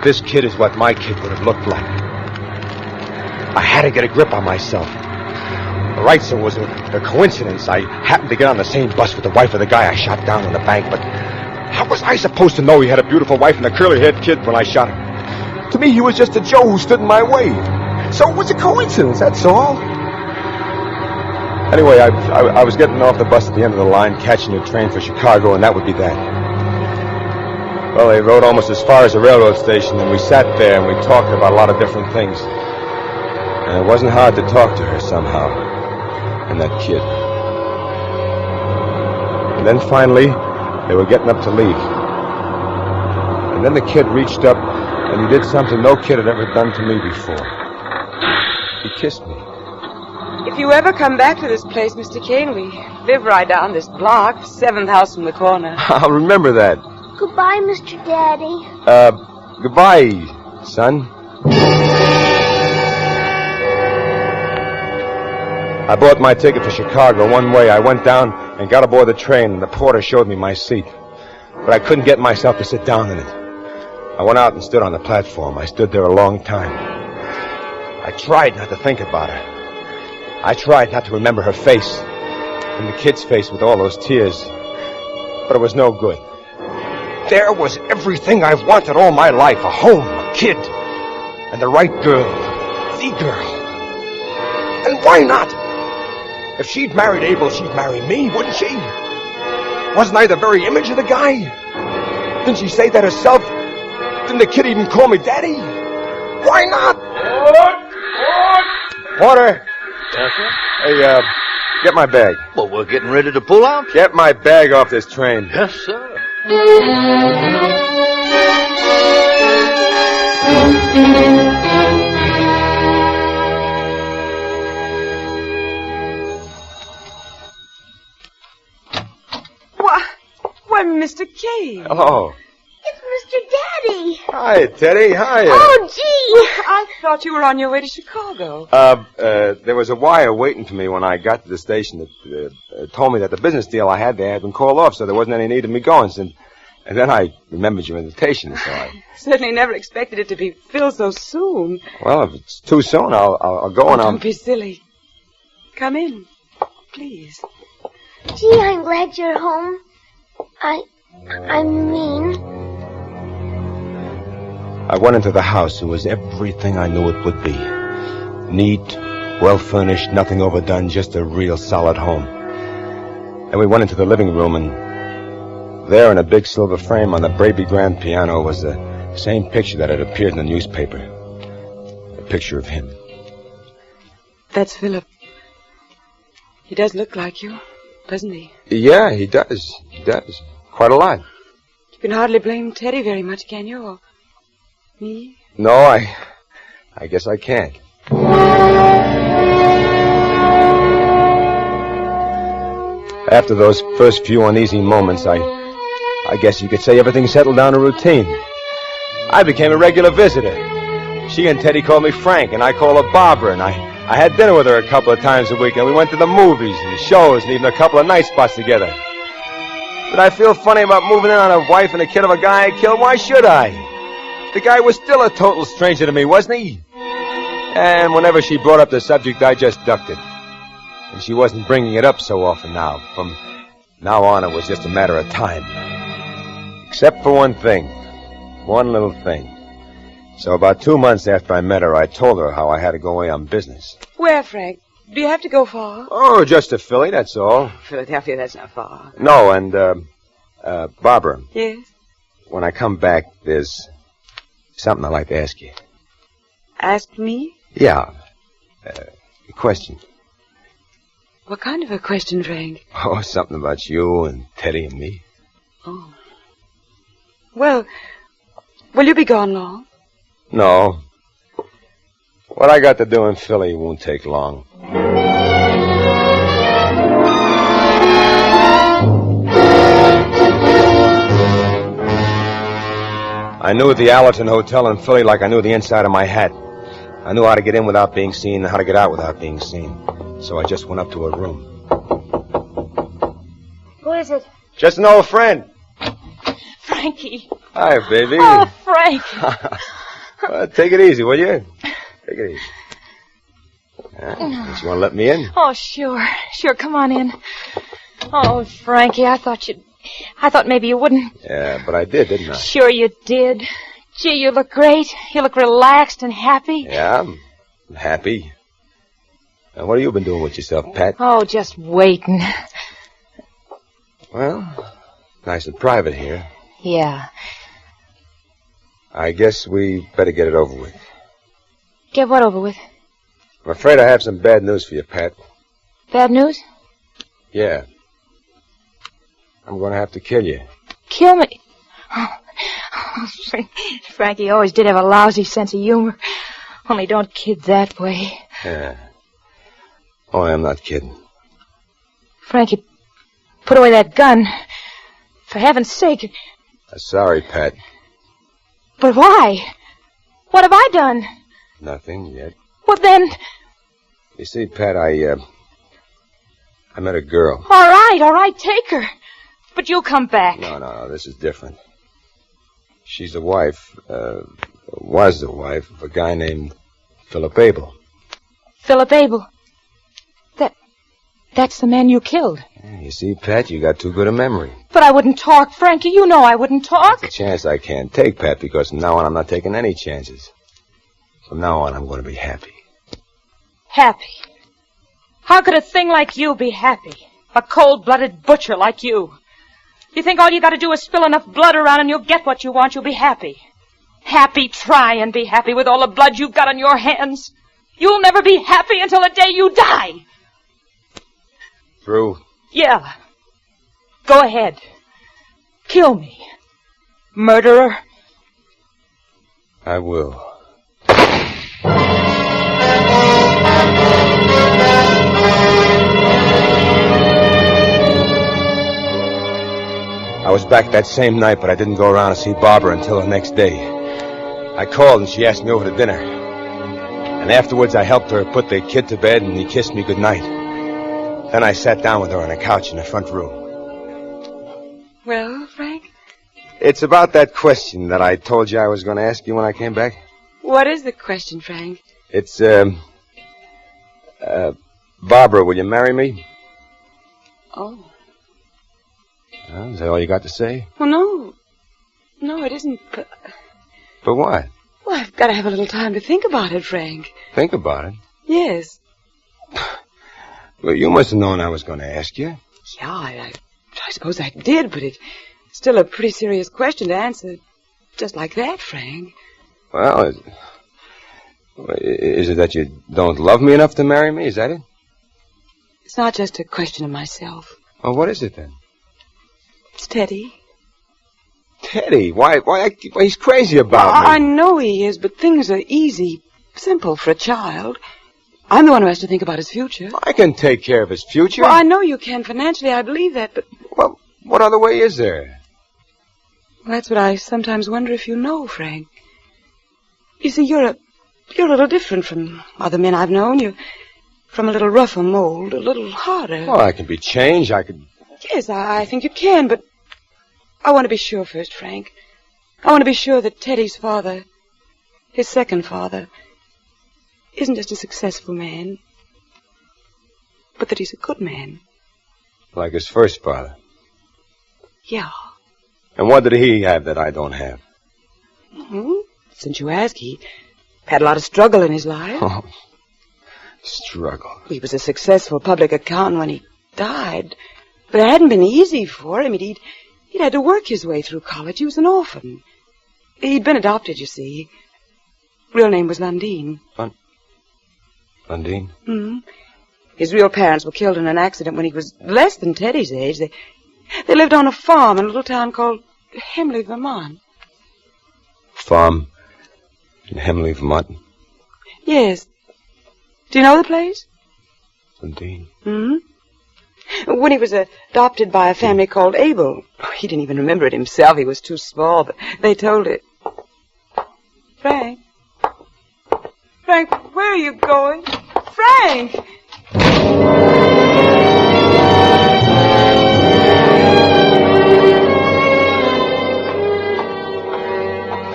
this kid is what my kid would have looked like. I had to get a grip on myself. All right, so it was a coincidence. I happened to get on the same bus with the wife of the guy I shot down in the bank, but how was I supposed to know he had a beautiful wife and a curly-haired kid when I shot him? To me, he was just a Joe who stood in my way. So it was a coincidence, that's all. Anyway, I was getting off the bus at the end of the line, catching a train for Chicago, and that would be that. Well, they rode almost as far as the railroad station, and we sat there and we talked about a lot of different things. And it wasn't hard to talk to her somehow, and that kid. And then finally, they were getting up to leave. And then the kid reached up, and he did something no kid had ever done to me before. He kissed me. If you ever come back to this place, Mr. Kane, we live right down this block, 7th house from the corner. I'll remember that. Goodbye, Mr. Daddy. Goodbye, son. I bought my ticket for Chicago one way. I went down and got aboard the train, and the porter showed me my seat. But I couldn't get myself to sit down in it. I went out and stood on the platform. I stood there a long time. I tried not to think about her. I tried not to remember her face and the kid's face with all those tears. But it was no good. There was everything I've wanted all my life. A home, a kid, and the right girl. The girl. And why not? If she'd married Abel, she'd marry me, wouldn't she? Wasn't I the very image of the guy? Didn't she say that herself? Didn't the kid even call me Daddy? Why not? Porter! Hey, get my bag. Well, we're getting ready to pull out. Get my bag off this train. Yes, sir. Why, Mr. Kane. Hello. It's Mr. Daddy. Hi, Teddy. Hi. Oh, gee. I thought you were on your way to Chicago. There was a wire waiting for me when I got to the station that told me that the business deal I had there had been called off, so there wasn't any need of me going. And then I remembered your invitation, so I... Certainly never expected it to be filled so soon. Well, if it's too soon, I'll go and I'll... Don't be silly. Come in, please. Gee, I'm glad you're home. I mean... I went into the house. It was everything I knew it would be. Neat, well-furnished, nothing overdone, just a real solid home. And we went into the living room, and there in a big silver frame on the Braby grand piano was the same picture that had appeared in the newspaper. A picture of him. That's Philip. He does look like you, doesn't he? Yeah, he does. He does. Quite a lot. You can hardly blame Teddy very much, can you? Or me? No, I guess I can't. After those first few uneasy moments, I guess you could say everything settled down to routine. I became a regular visitor. She and Teddy called me Frank, and I called her Barbara, and I had dinner with her a couple of times a week, and we went to the movies and the shows and even a couple of night spots together. Did I feel funny about moving in on a wife and a kid of a guy I killed? Why should I? The guy was still a total stranger to me, wasn't he? And whenever she brought up the subject, I just ducked it. And she wasn't bringing it up so often now. From now on, it was just a matter of time. Except for one thing. One little thing. So about 2 months after I met her, I told her how I had to go away on business. Where, Frank? Do you have to go far? Oh, just to Philly, that's all. Philadelphia, that's not far. No, and, Barbara. Yes? When I come back, there's something I'd like to ask you. Ask me? Yeah. A question. What kind of a question, Frank? Oh, something about you and Teddy and me. Oh. Well, will you be gone long? No. What I got to do in Philly won't take long. I knew the Allerton Hotel in Philly like I knew the inside of my hat. I knew how to get in without being seen and how to get out without being seen. So I just went up to her room. Who is it? Just an old friend. Frankie. Hi, baby. Oh, Frankie. Well, take it easy, will you? Take it easy. Don't you want to let me in? Oh, sure. Sure, come on in. Oh, Frankie, I thought maybe you wouldn't. Yeah, but I did, didn't I? Sure you did. Gee, you look great. You look relaxed and happy. Yeah, I'm happy. Now, what have you been doing with yourself, Pat? Oh, just waiting. Well, nice and private here. Yeah. I guess we better get it over with. Get what over with? I'm afraid I have some bad news for you, Pat. Bad news? Yeah. I'm going to have to kill you. Kill me? Oh, Frankie always did have a lousy sense of humor. Only don't kid that way. Yeah. Oh, I'm not kidding. Frankie, put away that gun. For heaven's sake. Sorry, Pat. But why? What have I done? Nothing yet. What then? You see, Pat, I met a girl. All right, take her. But you'll come back. No, this is different. She's the wife, was the wife of a guy named Philip Abel. Philip Abel? That's the man you killed. You see, Pat, you got too good a memory. But I wouldn't talk, Frankie. You know I wouldn't talk. It's a chance I can't take, Pat, because from now on I'm not taking any chances. From now on I'm going to be happy. Happy? How could a thing like you be happy? A cold-blooded butcher like you. You think all you got to do is spill enough blood around and you'll get what you want, you'll be happy. Happy, try and be happy with all the blood you've got on your hands. You'll never be happy until the day you die. Through? Yeah. Go ahead. Kill me. Murderer. I will. I was back that same night, but I didn't go around to see Barbara until the next day. I called and she asked me over to dinner. And afterwards I helped her put the kid to bed and he kissed me goodnight. Then I sat down with her on a couch in the front room. Well, Frank? It's about that question that I told you I was going to ask you when I came back. What is the question, Frank? It's, Barbara, will you marry me? Oh. Is that all you got to say? Well, no. No, it isn't. But what? Well, I've got to have a little time to think about it, Frank. Think about it? Yes. Well, you must have known I was going to ask you. Yeah, I suppose I did, but it's still a pretty serious question to answer just like that, Frank. Well, is it that you don't love me enough to marry me? Is that it? It's not just a question of myself. Well, what is it then? It's Teddy. Teddy? Why he's crazy about me. I know he is, but things are easy, simple for a child. I'm the one who has to think about his future. I can take care of his future. Well, I know you can financially, I believe that, but... Well, what other way is there? Well, that's what I sometimes wonder if you know, Frank. You see, you're a little different from other men I've known. You're from a little rougher mold, a little harder. Well, I can be changed. I could... Yes, I think you can, but I want to be sure first, Frank. I want to be sure that Teddy's father, his second father, isn't just a successful man, but that he's a good man. Like his first father? Yeah. And what did he have that I don't have? Since you ask, he had a lot of struggle in his life. Oh, struggle. He was a successful public accountant when he died, but it hadn't been easy for him. He'd had to work his way through college. He was an orphan. He'd been adopted, you see. Real name was Lundeen. Lundeen? Mm-hmm. His real parents were killed in an accident when he was less than Teddy's age. They lived on a farm in a little town called Hemley, Vermont. Farm in Hemley, Vermont? Yes. Do you know the place? Lundeen. Mm-hmm. When he was adopted by a family called Abel, he didn't even remember it himself. He was too small, but they told it. Frank? Frank, where are you going? Frank!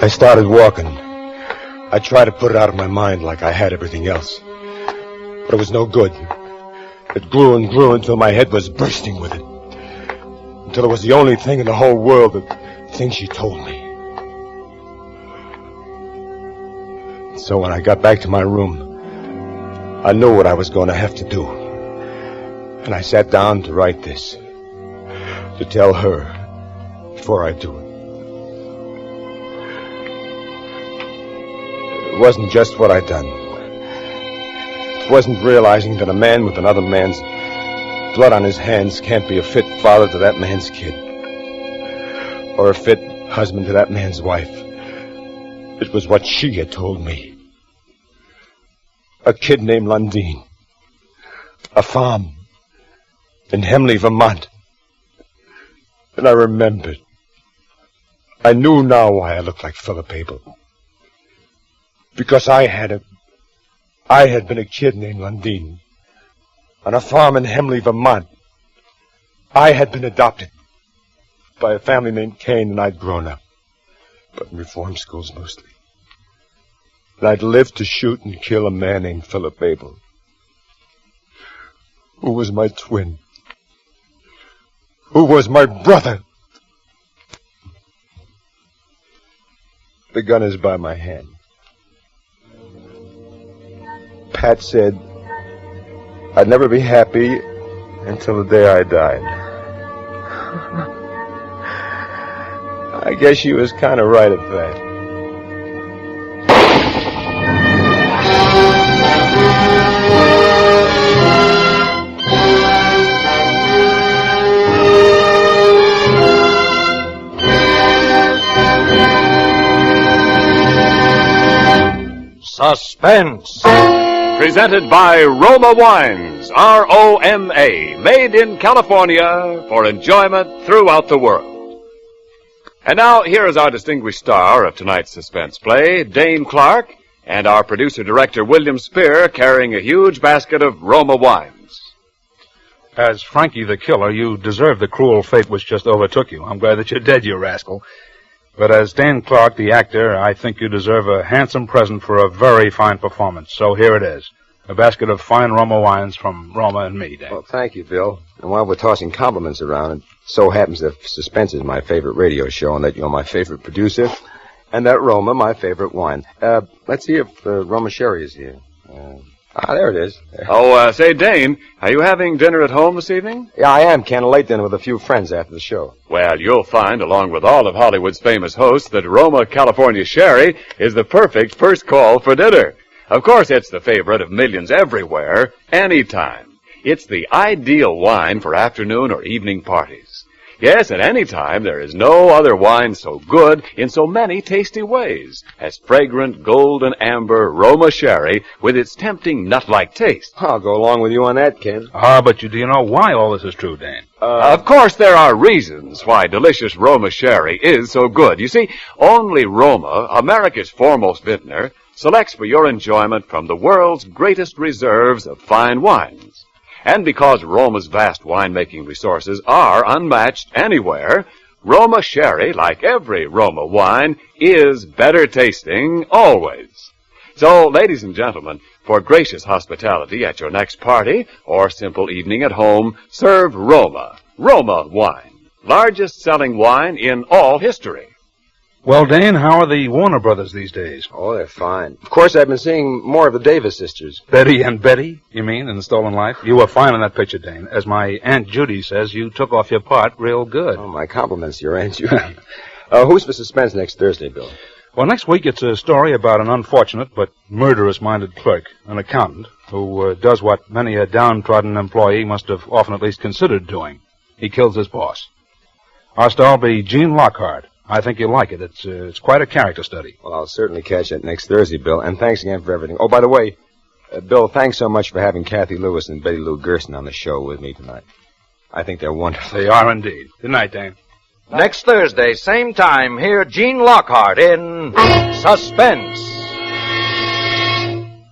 I started walking. I tried to put it out of my mind like I had everything else. But it was no good. It grew and grew until my head was bursting with it. Until it was the only thing in the whole world, the thing she told me. So when I got back to my room, I knew what I was going to have to do. And I sat down to write this. To tell her before I do it. It wasn't just what I'd done. It wasn't realizing that a man with another man's blood on his hands can't be a fit father to that man's kid. Or a fit husband to that man's wife. It was what she had told me. A kid named Lundeen. A farm in Hemley, Vermont. And I remembered. I knew now why I looked like Philip Abel. Because I had been a kid named Lundeen. On a farm in Hemley, Vermont. I had been adopted by a family named Kane, and I'd grown up. But in reform schools mostly. And I'd lived to shoot and kill a man named Philip Abel. Who was my twin. Who was my brother. The gun is by my hand. Pat said I'd never be happy until the day I died. I guess she was kind of right at that. Suspense. Presented by Roma Wines, R-O-M-A, made in California for enjoyment throughout the world. And now, here is our distinguished star of tonight's suspense play, Dane Clark, and our producer-director, William Spear, carrying a huge basket of Roma Wines. As Frankie the Killer, you deserve the cruel fate which just overtook you. I'm glad that you're dead, you rascal. But as Dane Clark, the actor, I think you deserve a handsome present for a very fine performance. So here it is. A basket of fine Roma wines from Roma and me, Dane. Well, thank you, Bill. And while we're tossing compliments around, it so happens that Suspense is my favorite radio show and that you're my favorite producer, and that Roma, my favorite wine. Let's see if Roma Sherry is here. There it is. Say, Dane, are you having dinner at home this evening? Yeah, I am. Can a late dinner with a few friends after the show. Well, you'll find, along with all of Hollywood's famous hosts, that Roma California Sherry is the perfect first call for dinner. Of course, it's the favorite of millions everywhere, anytime. It's the ideal wine for afternoon or evening parties. Yes, at any time, there is no other wine so good in so many tasty ways as fragrant golden amber Roma Sherry with its tempting nut-like taste. I'll go along with you on that, Ken. But do you know why all this is true, Dane? Of course, there are reasons why delicious Roma Sherry is so good. You see, only Roma, America's foremost vintner, selects for your enjoyment from the world's greatest reserves of fine wines. And because Roma's vast winemaking resources are unmatched anywhere, Roma Sherry, like every Roma wine, is better tasting always. So, ladies and gentlemen, for gracious hospitality at your next party or simple evening at home, serve Roma wine, largest selling wine in all history. Well, Dane, how are the Warner brothers these days? Oh, they're fine. Of course, I've been seeing more of the Davis sisters. Betty and Betty, you mean, in The Stolen Life? You were fine in that picture, Dane. As my Aunt Judy says, you took off your part real good. Oh, my compliments to your Aunt Judy. Who's for Suspense next Thursday, Bill? Well, next week it's a story about an unfortunate but murderous-minded clerk, an accountant, who does what many a downtrodden employee must have often at least considered doing. He kills his boss. Our star will be Gene Lockhart. I think you'll like it. It's quite a character study. Well, I'll certainly catch it next Thursday, Bill. And thanks again for everything. Oh, by the way, Bill, thanks so much for having Kathy Lewis and Betty Lou Gerson on the show with me tonight. I think they're wonderful. They are indeed. Good night, Dane. Next Thursday, same time, hear Gene Lockhart in Suspense.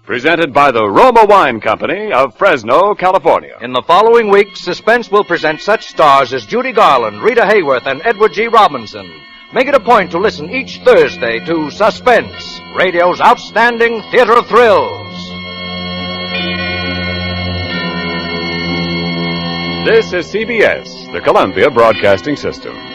Presented by the Roma Wine Company of Fresno, California. In the following week, Suspense will present such stars as Judy Garland, Rita Hayworth, and Edward G. Robinson. Make it a point to listen each Thursday to Suspense, radio's outstanding theater of thrills. This is CBS, the Columbia Broadcasting System.